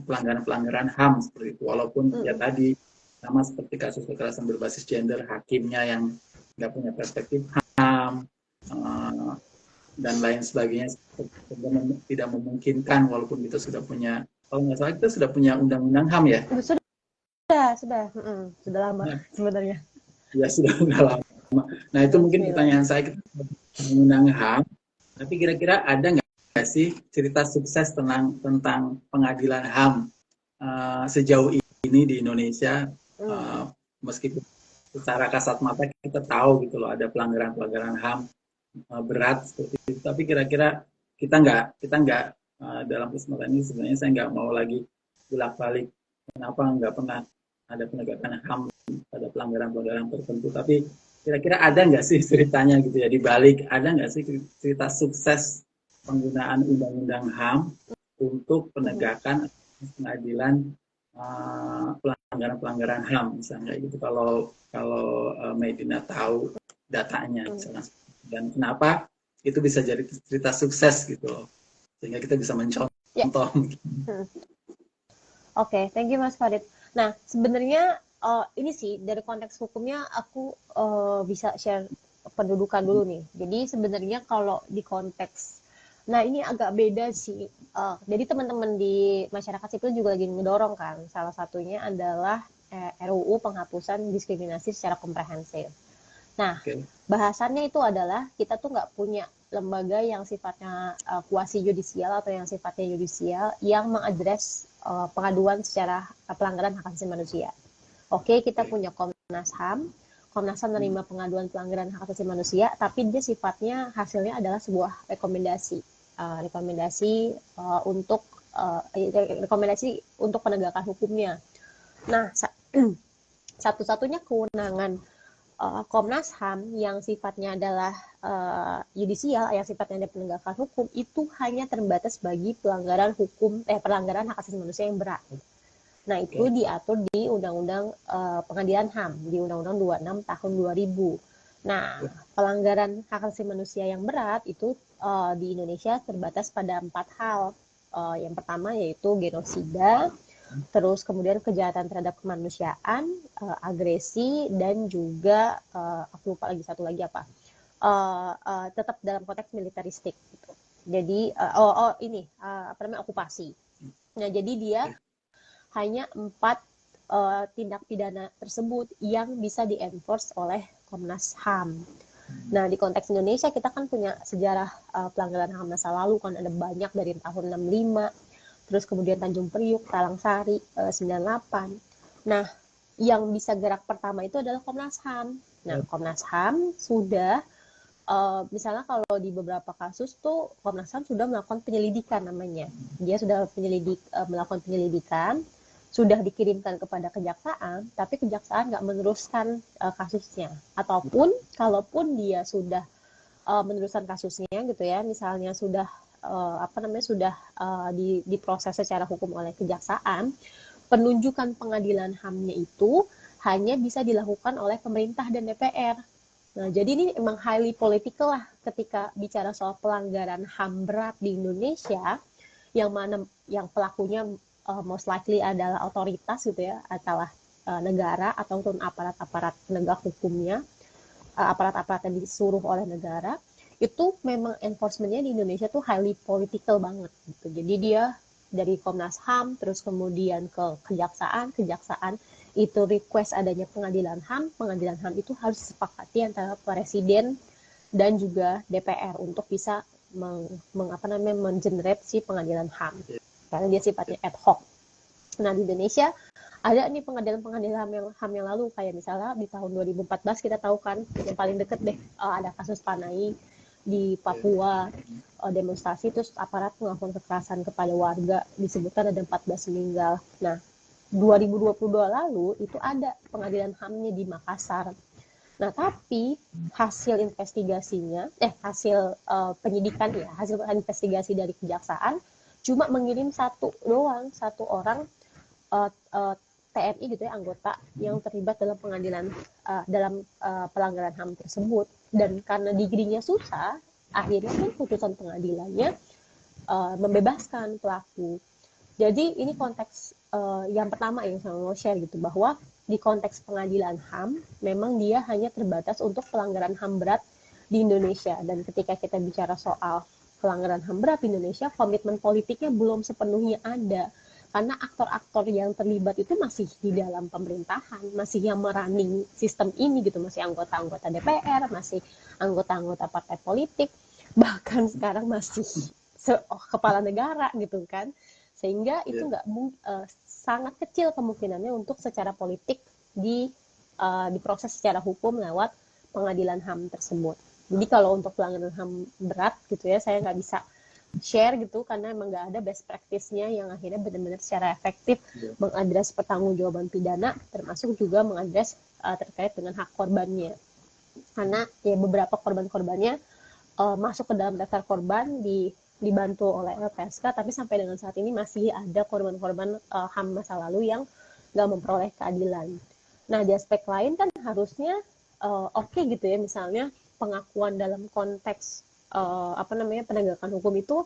pelanggaran-pelanggaran HAM seperti itu. Walaupun ya tadi sama seperti kasus kekerasan berbasis gender, hakimnya yang nggak punya perspektif HAM dan lain sebagainya tidak memungkinkan, walaupun kita sudah punya, kalau nggak salah kita sudah punya undang-undang HAM ya. Sudah lama sebenarnya. Ya sudah lama. Nah itu mungkin pertanyaan saya, kita undang-undang HAM, tapi kira-kira ada nggak sih cerita sukses tentang pengadilan HAM sejauh ini di Indonesia? Meskipun secara kasat mata kita tahu gitu loh ada pelanggaran-pelanggaran HAM berat seperti itu, tapi kira-kira kita nggak dalam kesempatan ini sebenarnya saya nggak mau lagi bolak-balik kenapa nggak pernah ada penegakan HAM pada pelanggaran-pelanggaran tertentu, tapi kira-kira ada nggak sih ceritanya gitu ya, di balik ada nggak sih cerita sukses penggunaan undang-undang HAM untuk penegakan pengadilan pelanggaran-pelanggaran HAM misalnya gitu, kalau Medina tahu datanya misalnya, dan kenapa itu bisa jadi cerita sukses gitu loh, sehingga kita bisa mencontoh. Oke, thank you Mas Farid. Nah, sebenarnya ini sih dari konteks hukumnya aku bisa share pendudukan dulu nih. Jadi sebenarnya kalau di konteks, nah ini agak beda sih. Jadi teman-teman di masyarakat sipil juga lagi ngedorong kan. Salah satunya adalah RUU penghapusan diskriminasi secara komprehensif. Nah, bahasannya itu adalah kita tuh nggak punya lembaga yang sifatnya kuasi yudisial atau yang sifatnya yudisial yang mengadres pengaduan secara pelanggaran hak asasi manusia. Oke, kita punya Komnas HAM. Komnas HAM menerima pengaduan pelanggaran hak asasi manusia, tapi dia sifatnya hasilnya adalah sebuah rekomendasi. Rekomendasi untuk penegakan hukumnya. Nah, satu-satunya kewenangan Komnas HAM yang sifatnya adalah yudisial, yang sifatnya ada penegakan hukum, itu hanya terbatas bagi pelanggaran hak asasi manusia yang berat. Nah, itu diatur di Undang-Undang Pengadilan HAM, di Undang-Undang 26 tahun 2000. Nah, pelanggaran hak asasi manusia yang berat itu di Indonesia terbatas pada 4 hal. Yang pertama yaitu genosida, terus kemudian kejahatan terhadap kemanusiaan, agresi, dan juga aku lupa lagi satu lagi apa, tetap dalam konteks militeristik gitu. Jadi okupasi. Nah, jadi dia hanya 4 tindak pidana tersebut yang bisa di-enforce oleh Komnas HAM. Nah, di konteks Indonesia kita kan punya sejarah pelanggaran HAM masa lalu kan, ada banyak dari tahun 65, terus kemudian Tanjung Priuk, Talang Sari, 98. Nah, yang bisa gerak pertama itu adalah Komnas HAM. Nah, Komnas HAM sudah, misalnya kalau di beberapa kasus tuh Komnas HAM sudah melakukan penyelidikan namanya. Dia sudah melakukan penyelidikan, sudah dikirimkan kepada kejaksaan, tapi kejaksaan nggak meneruskan kasusnya. Ataupun, kalaupun dia sudah meneruskan kasusnya gitu ya, misalnya sudah sudah diproses secara hukum oleh kejaksaan, penunjukan pengadilan HAM-nya itu hanya bisa dilakukan oleh pemerintah dan DPR. Nah, jadi ini emang highly political lah ketika bicara soal pelanggaran HAM berat di Indonesia, yang pelakunya most likely adalah otoritas gitu ya, adalah negara ataupun aparat-aparat penegak hukumnya, aparat-aparat yang disuruh oleh negara. Itu memang enforcement-nya di Indonesia tuh highly political banget gitu. Jadi dia dari Komnas HAM terus kemudian ke kejaksaan itu request adanya pengadilan HAM itu harus disepakati antara presiden dan juga DPR untuk bisa mengenerate si pengadilan HAM karena dia sifatnya ad hoc. Nah, di Indonesia ada nih pengadilan-pengadilan HAM yang lalu, kayak misalnya di tahun 2014 kita tahu kan, yang paling deket deh, ada kasus Panai di Papua, demonstrasi terus aparat melakukan kekerasan kepada warga, disebutkan ada 14 meninggal. Nah, 2022 lalu itu ada pengadilan HAM-nya di Makassar. Nah, tapi hasil investigasinya, hasil penyidikan ya, hasil investigasi dari kejaksaan cuma mengirim satu orang TNI gitu ya, anggota yang terlibat dalam pelanggaran HAM tersebut. Dan karena digrinya susah, akhirnya pun putusan pengadilannya membebaskan pelaku. Jadi ini konteks yang pertama yang saya mau share gitu, bahwa di konteks pengadilan HAM memang dia hanya terbatas untuk pelanggaran HAM berat di Indonesia. Dan ketika kita bicara soal pelanggaran HAM berat di Indonesia, komitmen politiknya belum sepenuhnya ada. Karena aktor-aktor yang terlibat itu masih di dalam pemerintahan, masih yang merunning sistem ini gitu, masih anggota-anggota DPR, masih anggota-anggota partai politik, bahkan sekarang masih kepala negara gitu kan. Sehingga itu sangat kecil kemungkinannya untuk secara politik diproses secara hukum lewat pengadilan HAM tersebut. Jadi kalau untuk pelanggaran HAM berat gitu ya, saya nggak bisa share gitu karena emang nggak ada best practice-nya yang akhirnya benar-benar secara efektif mengadres pertanggungjawaban pidana, termasuk juga mengadres terkait dengan hak korbannya. Karena ya beberapa korban-korbannya masuk ke dalam daftar korban dibantu oleh LPSK, tapi sampai dengan saat ini masih ada korban-korban HAM masa lalu yang nggak memperoleh keadilan. Nah, di aspek lain kan harusnya oke gitu ya, misalnya pengakuan dalam konteks penegakan hukum itu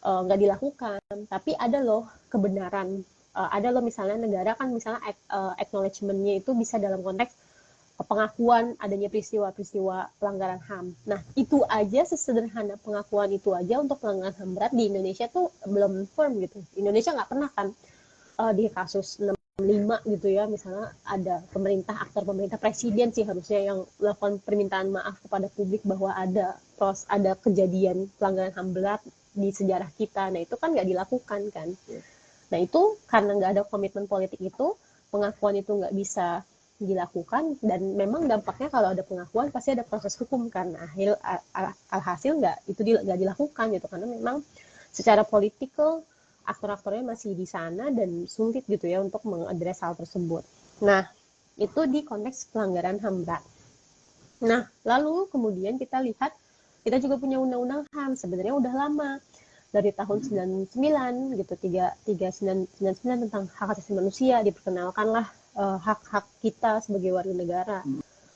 nggak dilakukan, tapi ada loh kebenaran, ada loh misalnya negara kan misalnya acknowledgement-nya itu bisa dalam konteks pengakuan adanya peristiwa-peristiwa pelanggaran HAM. Nah, itu aja, sesederhana pengakuan itu aja untuk pelanggaran HAM berat di Indonesia tuh belum firm gitu. Indonesia nggak pernah kan di kasus 65 gitu ya, misalnya ada aktor pemerintah, presiden sih harusnya yang melakukan permintaan maaf kepada publik bahwa ada kejadian pelanggaran HAM berat di sejarah kita. Nah, itu kan nggak dilakukan kan. Nah, itu karena nggak ada komitmen politik itu, pengakuan itu nggak bisa dilakukan, dan memang dampaknya kalau ada pengakuan pasti ada proses hukum kan. Alhasil nggak dilakukan gitu, karena memang secara politikal aktor-aktornya masih di sana dan sulit gitu ya untuk mengadres hal tersebut. Nah, itu di konteks pelanggaran HAM berat. Nah, lalu kemudian kita lihat, kita juga punya undang-undang HAM, sebenarnya udah lama, dari tahun 99 gitu, 3999 tentang hak asasi manusia, diperkenalkanlah hak-hak kita sebagai warga negara.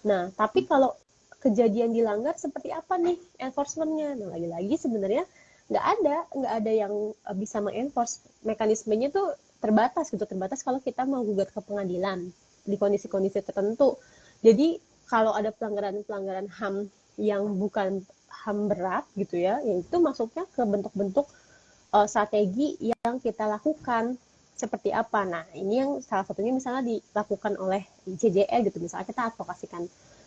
Nah, tapi kalau kejadian dilanggar seperti apa nih enforcement-nya? Nah, lagi-lagi sebenarnya nggak ada yang bisa mengenforce. Mekanismenya tuh terbatas kalau kita mau gugat ke pengadilan di kondisi-kondisi tertentu. Jadi kalau ada pelanggaran HAM yang bukan HAM berat gitu ya, itu masuknya ke bentuk-bentuk strategi yang kita lakukan seperti apa. Nah, ini yang salah satunya misalnya dilakukan oleh ICJR gitu, misalnya kita advokasikan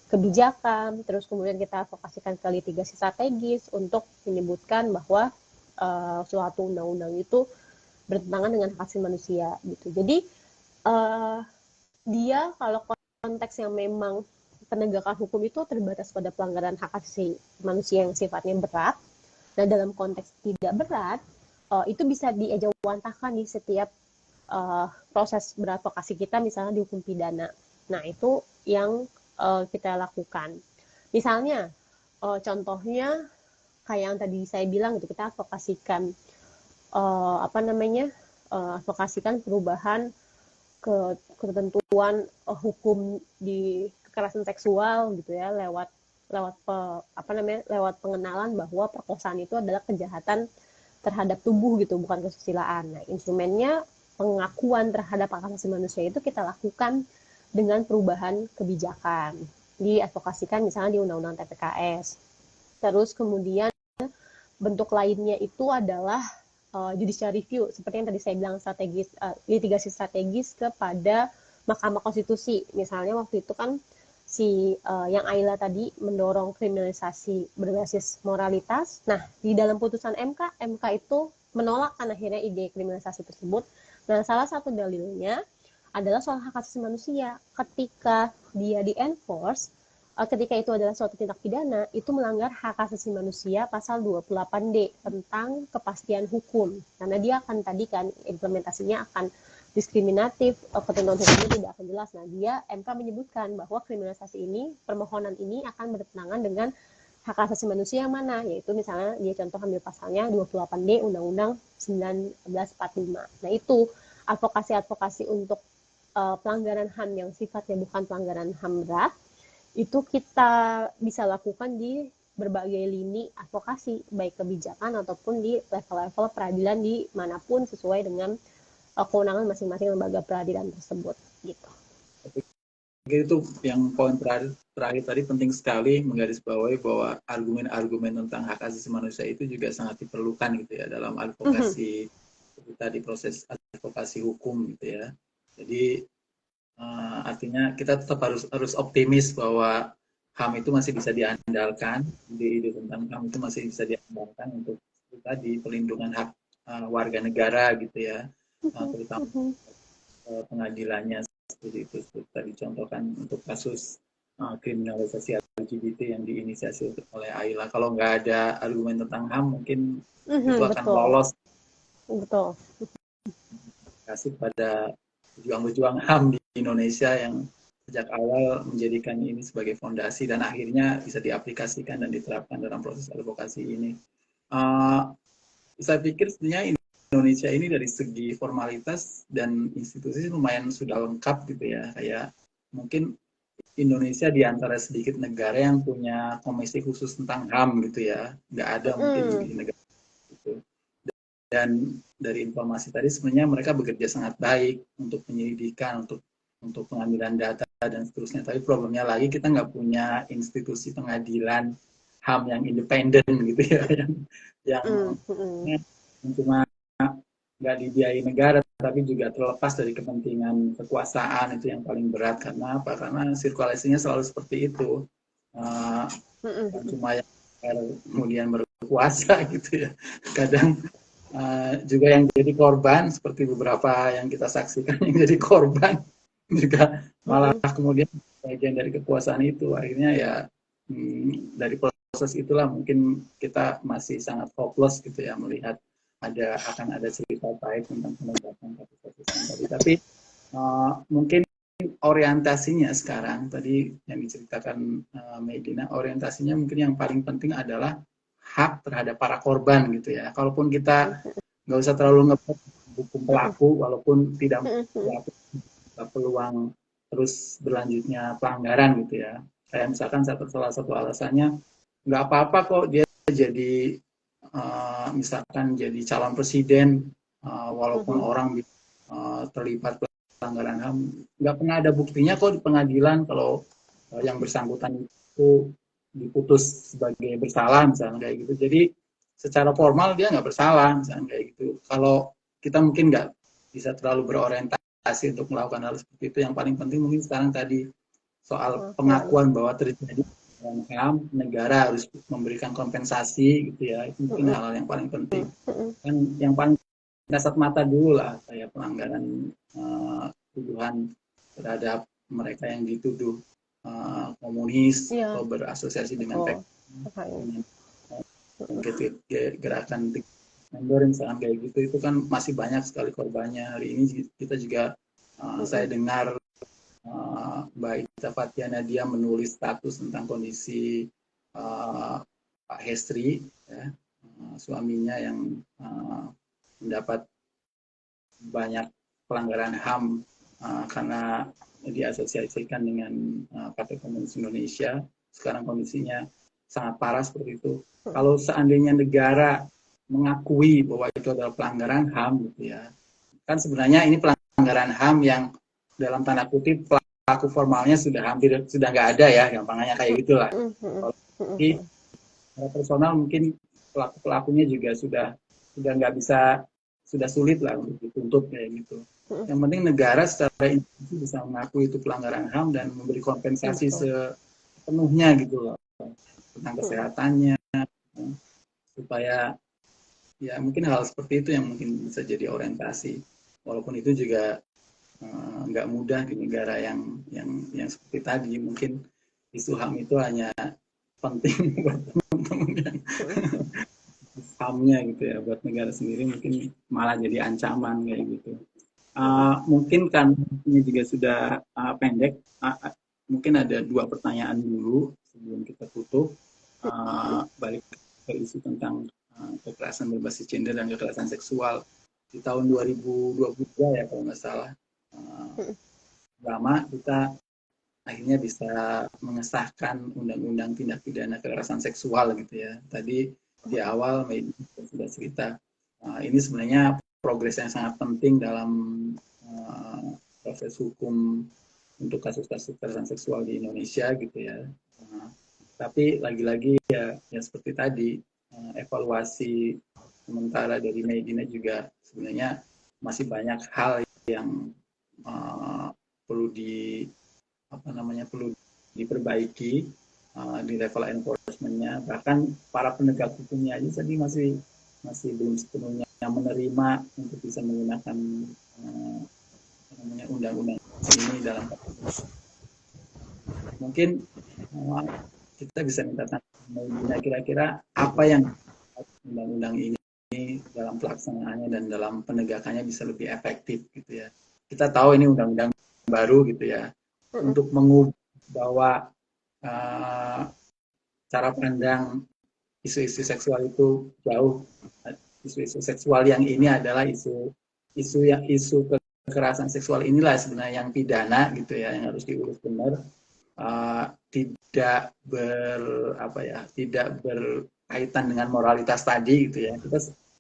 kebijakan, terus kemudian kita advokasikan ke litigasi strategis untuk menyebutkan bahwa suatu undang-undang itu bertentangan dengan hak asasi manusia gitu. Jadi dia kalau konteks yang memang penegakan hukum itu terbatas pada pelanggaran hak asasi manusia yang sifatnya berat, nah dalam konteks tidak berat itu bisa diejawantahkan di setiap proses beradvokasi kita, misalnya di hukum pidana. Nah, itu yang kita lakukan. Misalnya, contohnya kayak yang tadi saya bilang gitu, kita advokasikan advokasikan perubahan ketentuan hukum di kekerasan seksual gitu ya, lewat lewat pengenalan bahwa perkosaan itu adalah kejahatan terhadap tubuh gitu, bukan kesusilaan. Nah, instrumennya pengakuan terhadap hak asasi manusia itu kita lakukan dengan perubahan kebijakan, diadvokasikan misalnya di Undang-Undang TPKS. Terus kemudian bentuk lainnya itu adalah judicial review, seperti yang tadi saya bilang, litigasi strategis kepada Mahkamah Konstitusi. Misalnya waktu itu kan yang Ayla tadi mendorong kriminalisasi berbasis moralitas. Nah, di dalam putusan MK itu menolak kan akhirnya ide kriminalisasi tersebut. Nah, salah satu dalilnya adalah soal hak asasi manusia. Ketika dia di-enforce, ketika itu adalah suatu tindak pidana, itu melanggar hak asasi manusia pasal 28D tentang kepastian hukum. Karena dia akan tadi kan implementasinya akan diskriminatif, ketentuan hukumnya tidak akan jelas. Nah, MK menyebutkan bahwa kriminalisasi ini, permohonan ini akan bertentangan dengan hak asasi manusia yang mana, yaitu misalnya dia contoh ambil pasalnya 28D Undang-Undang 1945. Nah, itu advokasi untuk pelanggaran HAM yang sifatnya bukan pelanggaran HAM berat, itu kita bisa lakukan di berbagai lini advokasi, baik kebijakan ataupun di level-level peradilan di manapun sesuai dengan kewenangan masing-masing lembaga peradilan tersebut gitu. Itu yang poin terakhir tadi penting sekali menggarisbawahi bahwa argumen-argumen tentang hak asasi manusia itu juga sangat diperlukan gitu ya dalam advokasi kita di proses advokasi hukum gitu ya. Jadi artinya kita tetap harus optimis bahwa HAM itu masih bisa diandalkan, ide tentang HAM itu masih bisa diandalkan untuk tadi pelindungan hak warga negara gitu ya, terutama pengadilannya seperti itu tadi contohkan untuk kasus kriminalisasi LGBT yang diinisiasi oleh Ayla. Kalau nggak ada argumen tentang HAM mungkin itu akan lolos. Betul. Kasih pada pejuang-pejuang HAM di Indonesia yang sejak awal menjadikan ini sebagai fondasi dan akhirnya bisa diaplikasikan dan diterapkan dalam proses advokasi ini. Saya pikir sebenarnya Indonesia ini dari segi formalitas dan institusi lumayan sudah lengkap gitu ya. Kayak mungkin Indonesia di antara sedikit negara yang punya komisi khusus tentang HAM gitu ya. Nggak ada mungkin di negara itu. Dan dari informasi tadi sebenarnya mereka bekerja sangat baik untuk penyelidikan, untuk pengambilan data dan seterusnya. Tapi problemnya lagi kita nggak punya institusi pengadilan HAM yang independen gitu ya, yang cuma nggak dibiayai negara, tapi juga terlepas dari kepentingan kekuasaan. Itu yang paling berat. Karena apa? Karena sirkulasinya selalu seperti itu. Cuma yang kemudian berkuasa gitu ya. Kadang juga yang jadi korban, seperti beberapa yang kita saksikan yang jadi korban juga malah kemudian bagian dari kekuasaan itu. Akhirnya ya dari proses itulah mungkin kita masih sangat hopeless gitu ya melihat akan ada cerita baik tentang penegakan kasus-kasus tadi. Tapi mungkin orientasinya sekarang tadi yang diceritakan Medina, orientasinya mungkin yang paling penting adalah hak terhadap para korban gitu ya. Kalaupun kita nggak usah terlalu hukum pelaku, walaupun tidak pelaku peluang terus berlanjutnya pelanggaran gitu ya. Kayak misalkan salah satu alasannya nggak apa-apa kok dia jadi misalkan jadi calon presiden walaupun orang terlibat pelanggaran HAM, nggak pernah ada buktinya kok di pengadilan kalau yang bersangkutan itu diputus sebagai bersalah misalnya kayak gitu. Jadi secara formal dia nggak bersalah misalnya kayak gitu. Kalau kita mungkin nggak bisa terlalu berorientasi untuk melakukan hal seperti itu. Yang paling penting mungkin sekarang tadi soal pengakuan bahwa terjadi HAM, negara harus memberikan kompensasi gitu ya. Itu mungkin hal yang paling penting. Dan yang paling kasat mata dulu lah kayak pelanggaran tuduhan terhadap mereka yang dituduh komunis atau berasosiasi dengan gerakan member misalkan kayak gitu, itu kan masih banyak sekali korbannya. Hari ini kita juga saya dengar Mbak Ita Fatiana dia menulis status tentang kondisi Pak Hestri ya, suaminya yang mendapat banyak pelanggaran HAM karena diasosiasikan dengan Partai Komunis Indonesia. Sekarang kondisinya sangat parah seperti itu. Kalau seandainya negara mengakui bahwa itu adalah pelanggaran HAM, gitu ya, kan sebenarnya ini pelanggaran HAM yang dalam tanda kutip pelaku formalnya sudah nggak ada ya, gampangnya kayak gitulah. Jadi personal mungkin pelakunya juga sudah nggak bisa, sudah sulit lah untuk dituntut kayak gitu. Yang penting negara secara institusi bisa mengakui itu pelanggaran HAM dan memberi kompensasi sepenuhnya gitu loh tentang kesehatannya, supaya ya mungkin hal seperti itu yang mungkin bisa jadi orientasi. Walaupun itu juga nggak mudah di negara yang seperti tadi. Mungkin isu HAM itu hanya penting buat teman-teman yang HAM-nya gitu ya, buat negara sendiri mungkin malah jadi ancaman kayak gitu. Mungkin kan ini juga sudah pendek, mungkin ada 2 pertanyaan dulu sebelum kita tutup. Balik ke isu tentang kekerasan berbasis gender dan kekerasan seksual di tahun 2023 ya kalau nggak salah, lama kita akhirnya bisa mengesahkan undang-undang tindak pidana kekerasan seksual gitu ya. Tadi di awal Mei sudah cerita, ini sebenarnya progres yang sangat penting dalam proses hukum untuk kasus-kasus kekerasan seksual di Indonesia gitu ya. Tapi lagi-lagi ya seperti tadi, evaluasi sementara dari Medina juga sebenarnya masih banyak hal yang perlu diperbaiki di level enforcement-nya. Bahkan para penegak hukumnya aja tadi masih belum sepenuhnya menerima untuk bisa menggunakan undang-undang ini dalam mungkin kita bisa minta tanya kira-kira apa yang undang-undang ini dalam pelaksanaannya dan dalam penegakannya bisa lebih efektif gitu ya. Kita tahu ini undang-undang baru gitu ya, untuk mengubah bahwa cara pandang isu-isu seksual itu jauh. Isu-isu seksual yang ini adalah isu kekerasan seksual inilah sebenarnya yang pidana gitu ya, yang harus diurus benar. Tidak berkaitan dengan moralitas tadi gitu ya.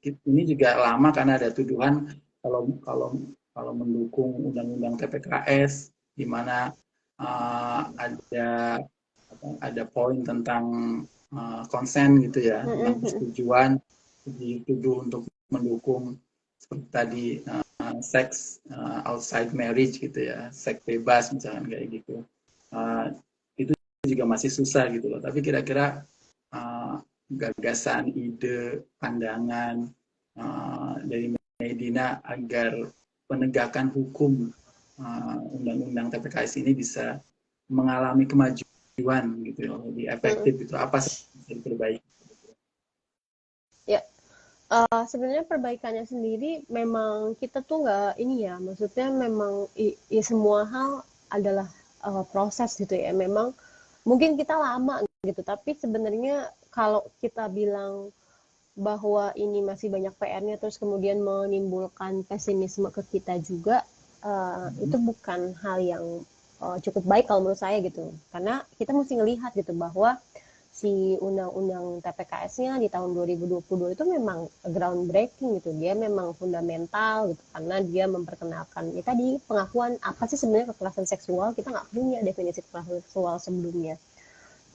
Ini juga lama karena ada tuduhan kalau mendukung undang-undang TPKS di mana ada poin tentang konsen gitu ya, tentang persetujuan, dituduh untuk mendukung seperti tadi seks outside marriage gitu ya, seks bebas misalkan kayak gitu. Itu juga masih susah gitu loh. Tapi kira-kira gagasan, ide, pandangan dari Medina agar penegakan hukum undang-undang TPKS ini bisa mengalami kemajuan gitu loh, lebih efektif itu apa sih yang diperbaiki? Ya, sebenarnya perbaikannya sendiri memang kita tuh nggak ini ya, maksudnya memang ya semua hal adalah proses gitu ya. Memang mungkin kita lama gitu, tapi sebenarnya kalau kita bilang bahwa ini masih banyak PR-nya terus kemudian menimbulkan pesimisme ke kita juga, itu bukan hal yang cukup baik kalau menurut saya gitu. Karena kita mesti ngelihat gitu bahwa si undang-undang TPKS-nya di tahun 2022 itu memang groundbreaking gitu. Dia memang fundamental gitu karena dia memperkenalkan ya tadi pengakuan apa sih sebenarnya kekerasan seksual. Kita nggak punya definisi kekerasan seksual sebelumnya.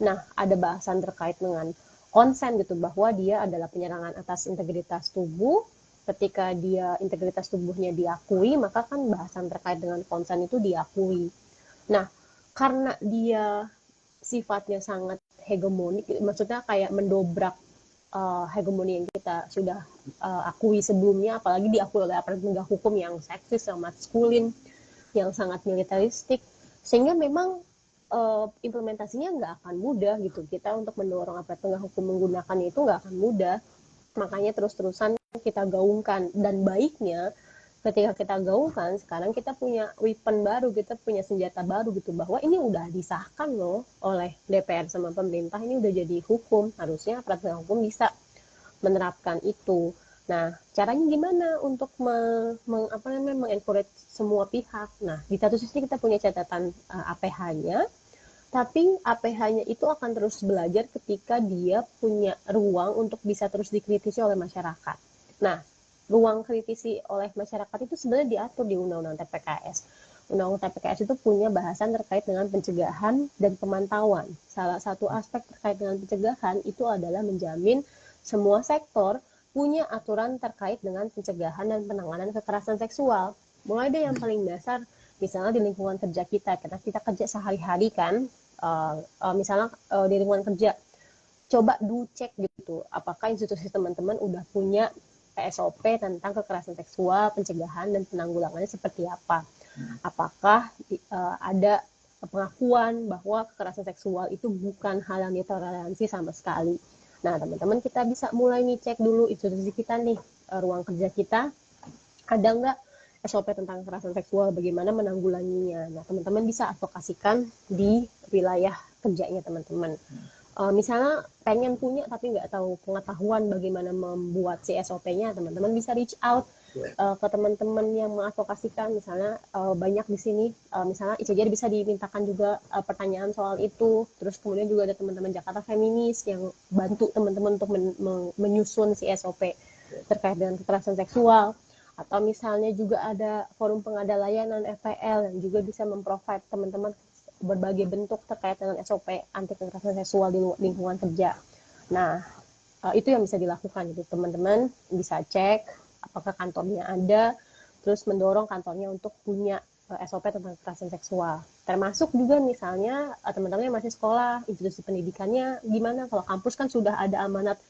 Nah, ada bahasan terkait dengan konsen gitu bahwa dia adalah penyerangan atas integritas tubuh. Ketika dia integritas tubuhnya diakui, maka kan bahasan terkait dengan konsen itu diakui. Nah, karena dia sifatnya sangat hegemonik, maksudnya kayak mendobrak hegemoni yang kita sudah akui sebelumnya, apalagi diakui oleh aparat penegak hukum yang seksis, yang maskulin, yang sangat militaristik, sehingga memang implementasinya nggak akan mudah gitu. Kita untuk mendorong aparat penegak hukum menggunakannya itu nggak akan mudah. Makanya terus-terusan kita gaungkan, dan baiknya ketika kita gaungkan sekarang kita punya weapon baru, kita punya senjata baru gitu, bahwa ini udah disahkan loh oleh DPR sama pemerintah, ini udah jadi hukum, harusnya aparat penegak hukum bisa menerapkan itu. Nah, caranya gimana untuk mengencourage semua pihak? Nah, di satu sisi kita punya catatan APH-nya, tapi APH-nya itu akan terus belajar ketika dia punya ruang untuk bisa terus dikritisi oleh masyarakat. Nah, ruang kritisi oleh masyarakat itu sebenarnya diatur di Undang-Undang TPKS. Undang-Undang TPKS itu punya bahasan terkait dengan pencegahan dan pemantauan. Salah satu aspek terkait dengan pencegahan itu adalah menjamin semua sektor punya aturan terkait dengan pencegahan dan penanganan kekerasan seksual. Mulai dari yang paling dasar, misalnya di lingkungan kerja kita, karena kita kerja sehari-hari kan, misalnya di lingkungan kerja, coba cek gitu, apakah institusi teman-teman udah punya SOP tentang kekerasan seksual, pencegahan dan penanggulangannya seperti apa. Apakah ada pengakuan bahwa kekerasan seksual itu bukan hal yang ditoleransi sama sekali. Nah, teman-teman kita bisa mulai ngecek dulu institusi kita nih, ruang kerja kita, ada nggak SOP tentang kekerasan seksual, bagaimana menanggulanginya. Nah, teman-teman bisa advokasikan di wilayah kerjanya teman-teman. Misalnya pengen punya tapi nggak tahu pengetahuan bagaimana membuat si SOP-nya, teman-teman bisa reach out ke teman-teman yang mengadvokasikan. Misalnya banyak di sini, misalnya ICJ bisa dimintakan juga pertanyaan soal itu. Terus kemudian juga ada teman-teman Jakarta Feminis yang bantu teman-teman untuk menyusun si SOP terkait dengan kekerasan seksual. Atau misalnya juga ada forum pengada layanan FPL yang juga bisa memprovide teman-teman berbagai bentuk terkait dengan SOP anti kekerasan seksual di lingkungan kerja. Nah, itu yang bisa dilakukan. Jadi teman-teman bisa cek apakah kantornya ada, terus mendorong kantornya untuk punya SOP tentang kekerasan seksual. Termasuk juga misalnya teman-teman yang masih sekolah, institusi pendidikannya gimana? Kalau kampus kan sudah ada amanat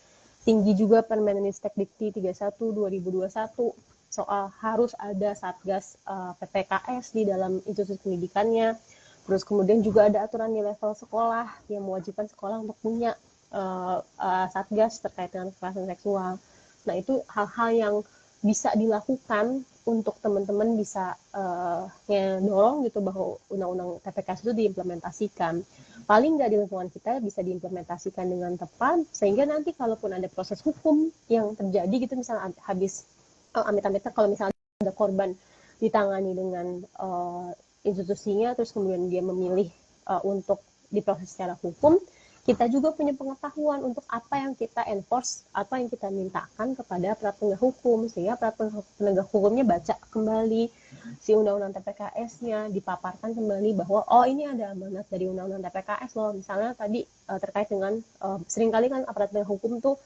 tinggi juga Permendikti 31 2021 soal harus ada satgas PPKS di dalam institusi pendidikannya. Terus kemudian juga ada aturan di level sekolah yang mewajibkan sekolah untuk punya satgas terkait dengan kekerasan seksual. Nah, itu hal-hal yang bisa dilakukan untuk teman-teman bisa ngedorong gitu bahwa undang-undang TPKS itu diimplementasikan. Paling nggak di lingkungan kita bisa diimplementasikan dengan tepat, sehingga nanti kalaupun ada proses hukum yang terjadi gitu, misalnya habis amit-amitnya kalau misalnya ada korban ditangani dengan institusinya, terus kemudian dia memilih untuk diproses secara hukum, kita juga punya pengetahuan untuk apa yang kita enforce, apa yang kita mintakan kepada aparat penegak hukum, sehingga aparat penegak hukumnya baca kembali si undang-undang TPKS-nya, dipaparkan kembali bahwa oh ini ada amanat dari undang-undang TPKS loh. Misalnya tadi terkait dengan seringkali kan aparat penegak hukum tuh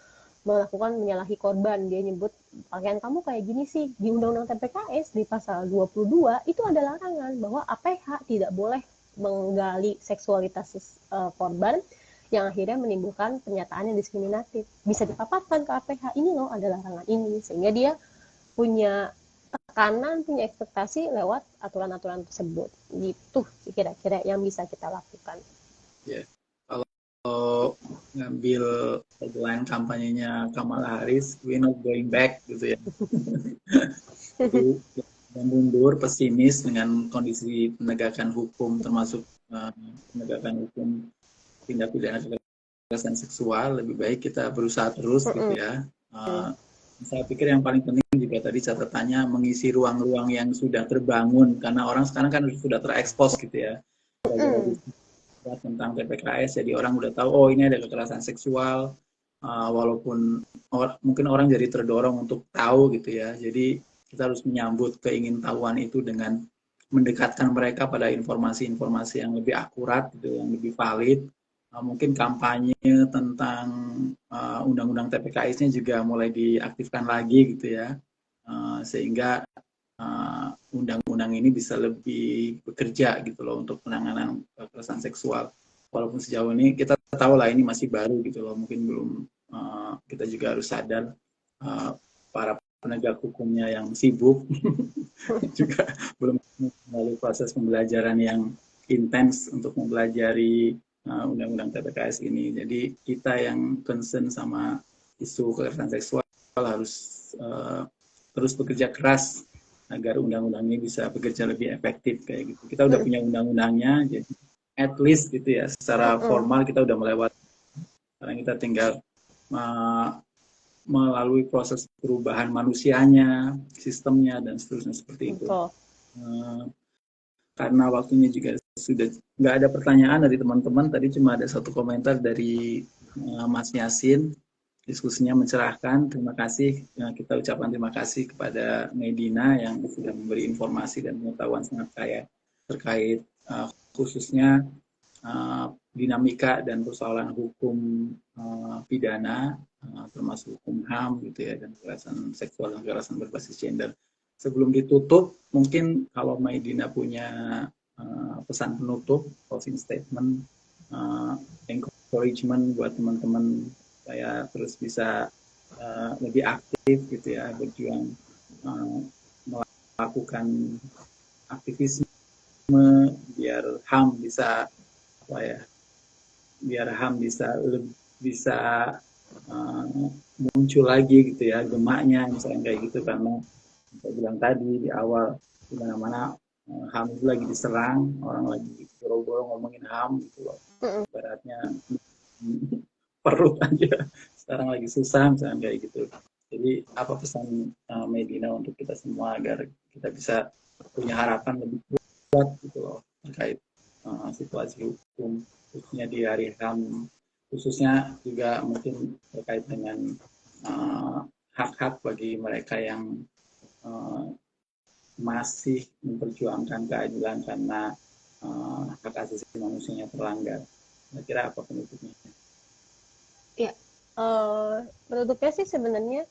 melakukan menyalahi korban, dia nyebut pakaian kamu kayak gini sih. Di undang-undang TPKS di pasal 22 itu ada larangan bahwa APH tidak boleh menggali seksualitas korban yang akhirnya menimbulkan pernyataan yang diskriminatif. Bisa dipaparkan ke APH, ini loh ada larangan ini, sehingga dia punya tekanan, punya ekspektasi lewat aturan-aturan tersebut. Gitu kira-kira yang bisa kita lakukan. Ya, kalau ngambil tagline kampanyenya Kamala Harris, we're not going back gitu ya. Dan mundur, pesimis dengan kondisi penegakan hukum, termasuk penegakan hukum tindak pidana kekerasan seksual. Lebih baik kita berusaha terus gitu ya. Saya pikir yang paling penting juga tadi catatannya mengisi ruang-ruang yang sudah terbangun, karena orang sekarang kan sudah terekspos gitu ya tentang TPKS, jadi orang udah tahu oh ini ada kekerasan seksual, walaupun mungkin orang jadi terdorong untuk tahu gitu ya. Jadi kita harus menyambut keingintahuan itu dengan mendekatkan mereka pada informasi-informasi yang lebih akurat gitu, yang lebih valid. Mungkin kampanye tentang undang-undang TPKS-nya juga mulai diaktifkan lagi gitu ya, sehingga undang-undang ini bisa lebih bekerja gitu loh untuk penanganan kekerasan seksual. Walaupun sejauh ini kita tahu lah ini masih baru gitu loh, mungkin belum, kita juga harus sadar para penegak hukumnya yang sibuk juga belum melalui proses pembelajaran yang intens untuk mempelajari undang-undang TPKS ini. Jadi kita yang concern sama isu kekerasan seksual harus terus bekerja keras agar undang-undang ini bisa bekerja lebih efektif kayak gitu. Kita udah punya undang-undangnya, jadi at least gitu ya, secara formal kita udah melewati. Sekarang kita tinggal melalui proses perubahan manusianya, sistemnya, dan seterusnya seperti itu. Betul. Karena waktunya juga sudah nggak ada pertanyaan dari teman-teman, tadi cuma ada satu komentar dari Mas Yasin, diskusinya mencerahkan. Terima kasih, kita ucapkan terima kasih kepada Medina yang sudah memberi informasi dan pengetahuan sangat kaya terkait khususnya dinamika dan persoalan hukum pidana, termasuk hukum HAM gitu ya, dan kekerasan seksual dan kekerasan berbasis gender. Sebelum ditutup, mungkin kalau Maidina punya pesan penutup, closing statement, encouragement buat teman-teman supaya terus bisa lebih aktif gitu ya, berjuang melakukan aktivisme biar HAM bisa apa ya, biar HAM bisa muncul lagi gitu ya, gemaknya misalnya kayak gitu. Karena saya bilang tadi di awal, di mana-mana HAM itu lagi diserang, orang lagi boro-boro ngomongin HAM gitu loh. Ibaratnya perut aja sekarang lagi susah misalnya kayak gitu. Jadi apa pesan Medina untuk kita semua agar kita bisa punya harapan lebih kuat gitu loh terkait situasi hukum khususnya di hari HAM, khususnya juga mungkin terkait dengan hak-hak bagi mereka yang masih memperjuangkan keadilan karena hak asasi manusianya terlanggar. Kira-kira apa penutupnya? Ya, penutupnya sih sebenarnya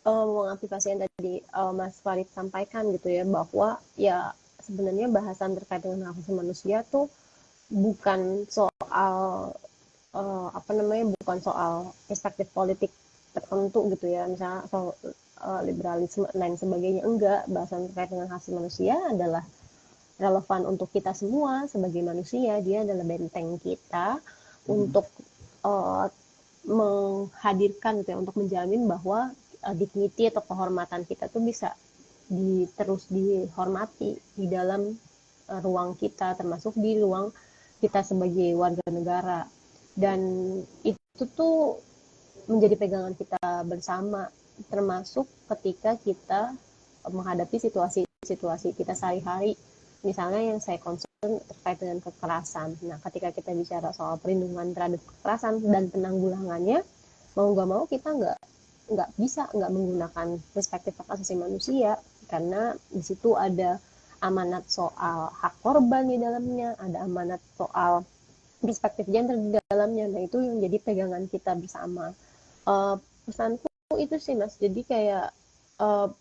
mengaplikasi yang tadi Mas Farid sampaikan gitu ya, bahwa ya sebenarnya bahasan terkait dengan hak asasi manusia tuh bukan soal apa namanya, bukan soal perspektif politik tertentu gitu ya, misalnya soal liberalisme dan lain sebagainya. Enggak, bahasan terkait dengan hak asasi manusia adalah relevan untuk kita semua sebagai manusia. Dia adalah benteng kita untuk menghadirkan gitu ya, untuk menjamin bahwa dignity atau kehormatan kita tuh bisa terus dihormati di dalam ruang kita, termasuk di ruang kita sebagai warga negara. Dan itu tuh menjadi pegangan kita bersama, termasuk ketika kita menghadapi situasi-situasi kita sehari-hari. Misalnya yang saya concern terkait dengan kekerasan. Nah, ketika kita bicara soal perlindungan terhadap kekerasan dan penanggulangannya, mau nggak mau kita nggak bisa nggak menggunakan perspektif hak asasi manusia, karena di situ ada amanat soal hak korban di dalamnya, ada amanat soal perspektif gender di dalamnya. Nah, itu yang jadi pegangan kita bersama. Pesanku itu sih, Mas. Jadi kayak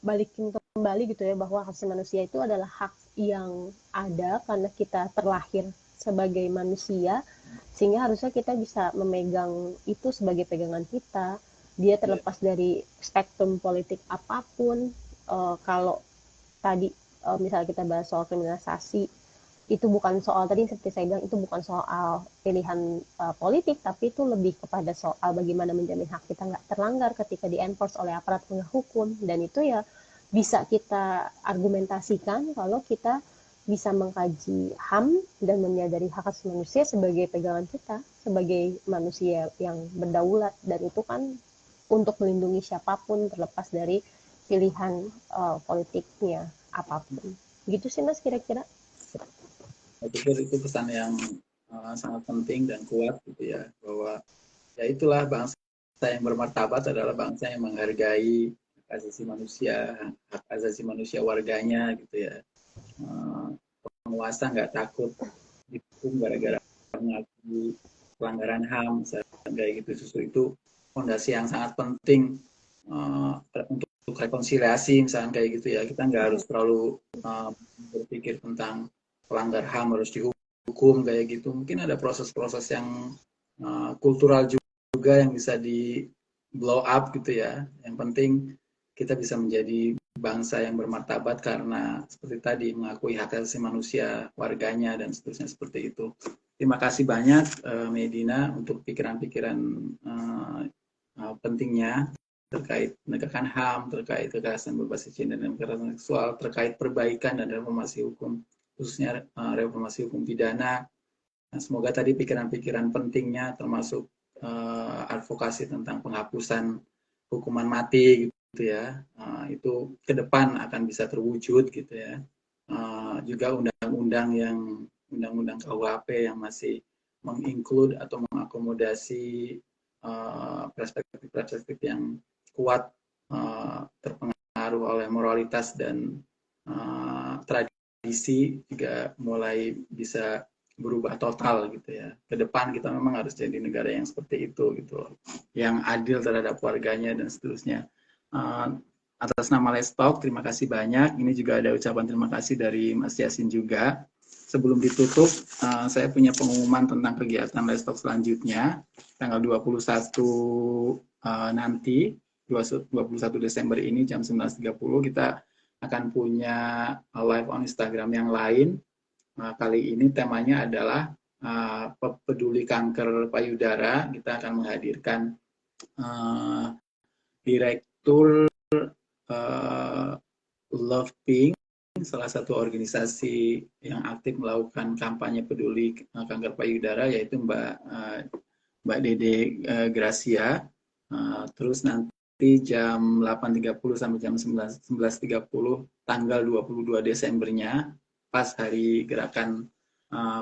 balikin kembali gitu ya, bahwa hak asasi manusia itu adalah hak yang ada karena kita terlahir sebagai manusia, sehingga harusnya kita bisa memegang itu sebagai pegangan kita. Dia terlepas dari spektrum politik apapun. Kalau tadi misalnya kita bahas soal kriminalisasi, itu bukan soal, tadi seperti saya bilang, itu bukan soal pilihan politik, tapi itu lebih kepada soal bagaimana menjamin hak kita nggak terlanggar ketika di-enforce oleh aparat penegak hukum. Dan itu ya bisa kita argumentasikan kalau kita bisa mengkaji HAM dan menyadari hak asasi manusia sebagai pegangan kita sebagai manusia yang berdaulat, dan itu kan untuk melindungi siapapun terlepas dari pilihan politiknya apapun. Gitu sih, Mas, kira-kira. Saya pikir itu pesan yang sangat penting dan kuat gitu ya, bahwa ya itulah bangsa yang bermartabat adalah bangsa yang menghargai hak asasi manusia, hak asasi manusia warganya gitu ya. Penguasa nggak takut dihukum gara-gara mengakui pelanggaran HAM kayak gitu. Justru itu fondasi yang sangat penting untuk rekonsiliasi misalnya kayak gitu ya. Kita nggak harus terlalu berpikir tentang pelanggar HAM harus dihukum kayak gitu. Mungkin ada proses-proses yang kultural juga yang bisa di blow up gitu ya. Yang penting kita bisa menjadi bangsa yang bermartabat karena seperti tadi mengakui hak asasi manusia warganya dan seterusnya seperti itu. Terima kasih banyak Medina untuk pikiran-pikiran pentingnya terkait penegakan HAM, terkait kekerasan berbasis gender dan kekerasan seksual, terkait perbaikan dan reformasi hukum, khususnya reformasi hukum pidana. Nah, semoga tadi pikiran-pikiran pentingnya termasuk advokasi tentang penghapusan hukuman mati gitu ya, itu ke depan akan bisa terwujud gitu ya. Juga undang-undang KUHP yang masih menginclude atau mengakomodasi perspektif-perspektif yang kuat terpengaruh oleh moralitas dan tradisi juga mulai bisa berubah total gitu ya. Ke depan kita memang harus jadi negara yang seperti itu gitu loh. Yang adil terhadap warganya dan seterusnya. Atas nama Let's Talk, terima kasih banyak. Ini juga ada ucapan terima kasih dari Mas Yasin juga. Sebelum ditutup, saya punya pengumuman tentang kegiatan Let's Talk selanjutnya. Tanggal 21 nanti, 21 Desember ini jam 19.30 kita akan punya live on Instagram yang lain. Kali ini temanya adalah peduli kanker payudara. Kita akan menghadirkan Direktur Love Pink, salah satu organisasi yang aktif melakukan kampanye peduli kanker payudara, yaitu Mbak Dede Gracia. Terus nanti jam 8.30 sampai jam 11.30 tanggal 22 Desembernya, pas hari gerakan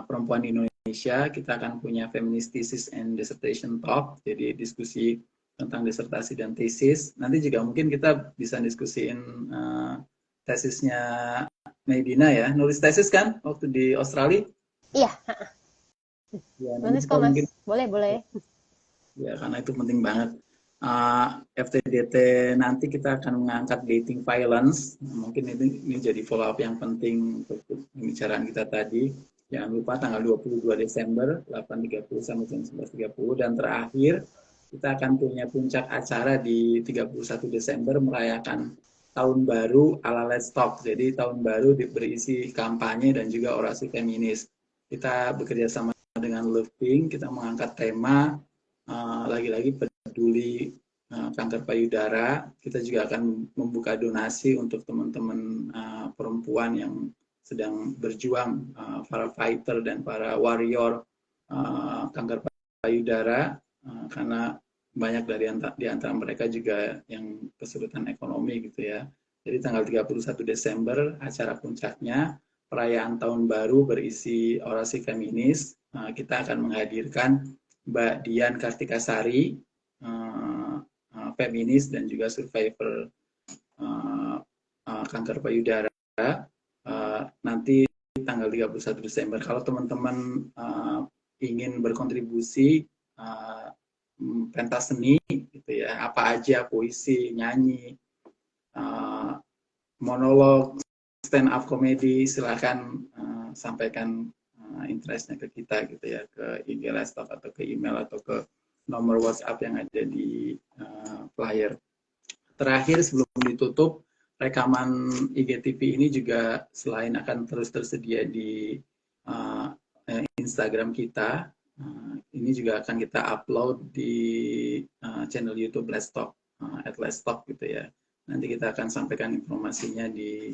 perempuan Indonesia, kita akan punya Feminist Thesis and Dissertation Talk, jadi diskusi tentang disertasi dan tesis. Nanti juga mungkin kita bisa diskusiin tesisnya Medina ya. Nulis tesis kan waktu di Australia? Iya. Ya, nulis kok Mas. Boleh. Ya, karena itu penting banget. FTDT nanti kita akan mengangkat dating violence. Mungkin ini jadi follow up yang penting untuk pembicaraan kita tadi. Jangan lupa tanggal 22 Desember 8.30 sampai jam 11.30. Dan terakhir, kita akan punya puncak acara di 31 Desember merayakan tahun baru ala Let's Talk. Jadi tahun baru berisi kampanye dan juga orasi feminis. Kita bekerja sama dengan Love Pink, kita mengangkat tema lagi-lagi peduli kanker payudara. Kita juga akan membuka donasi untuk teman-teman perempuan yang sedang berjuang, para fighter dan para warrior kanker payudara, karena banyak di antara mereka juga yang kesulitan ekonomi gitu ya. Jadi tanggal 31 Desember acara puncaknya, perayaan tahun baru berisi orasi feminis. Kita akan menghadirkan Mbak Dian Kartikasari, feminis dan juga survivor kanker payudara. Nanti tanggal 31 Desember. Kalau teman-teman ingin berkontribusi pentas seni gitu ya, apa aja, puisi, nyanyi, monolog, stand up comedy, silakan sampaikan interestnya ke kita gitu ya, ke IG Let's Talk atau ke email atau ke nomor WhatsApp yang ada di flyer. Terakhir sebelum ditutup, rekaman IGTV ini juga selain akan terus tersedia di Instagram kita, ini juga akan kita upload di channel YouTube Let's Talk, @Let's Talk gitu ya. Nanti kita akan sampaikan informasinya di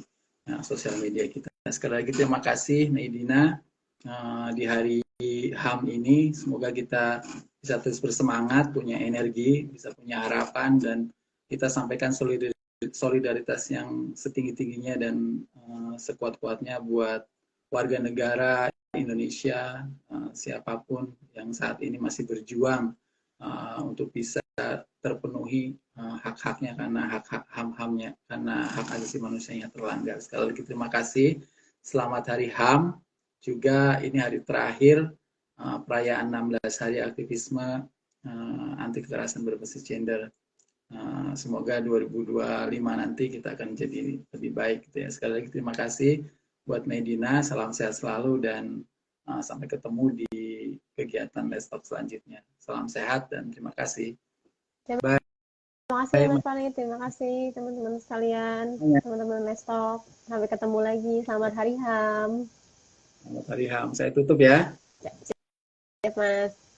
sosial media kita. Sekali lagi terima kasih Medina di hari HAM ini. Semoga kita bisa terus bersemangat, punya energi, bisa punya harapan, dan kita sampaikan solidaritas yang setinggi-tingginya dan sekuat-kuatnya buat warga negara Indonesia, siapapun yang saat ini masih berjuang untuk bisa terpenuhi hak-haknya, karena hak HAM-HAM-nya, karena hak asasi manusianya terlanggar. Sekali lagi terima kasih. Selamat Hari HAM. Juga ini hari terakhir perayaan 16 hari aktivisme anti kekerasan berbasis gender. Semoga 2025 nanti kita akan jadi lebih baik gitu ya. Sekali lagi terima kasih buat Medina, salam sehat selalu, dan sampai ketemu di kegiatan Let's Talk selanjutnya. Salam sehat dan terima kasih. Bye. Terima kasih Mas Fali, terima kasih teman-teman sekalian, teman-teman Let's Talk. Sampai ketemu lagi, selamat Hari HAM. Selamat Hari HAM, saya tutup ya. Siap Mas.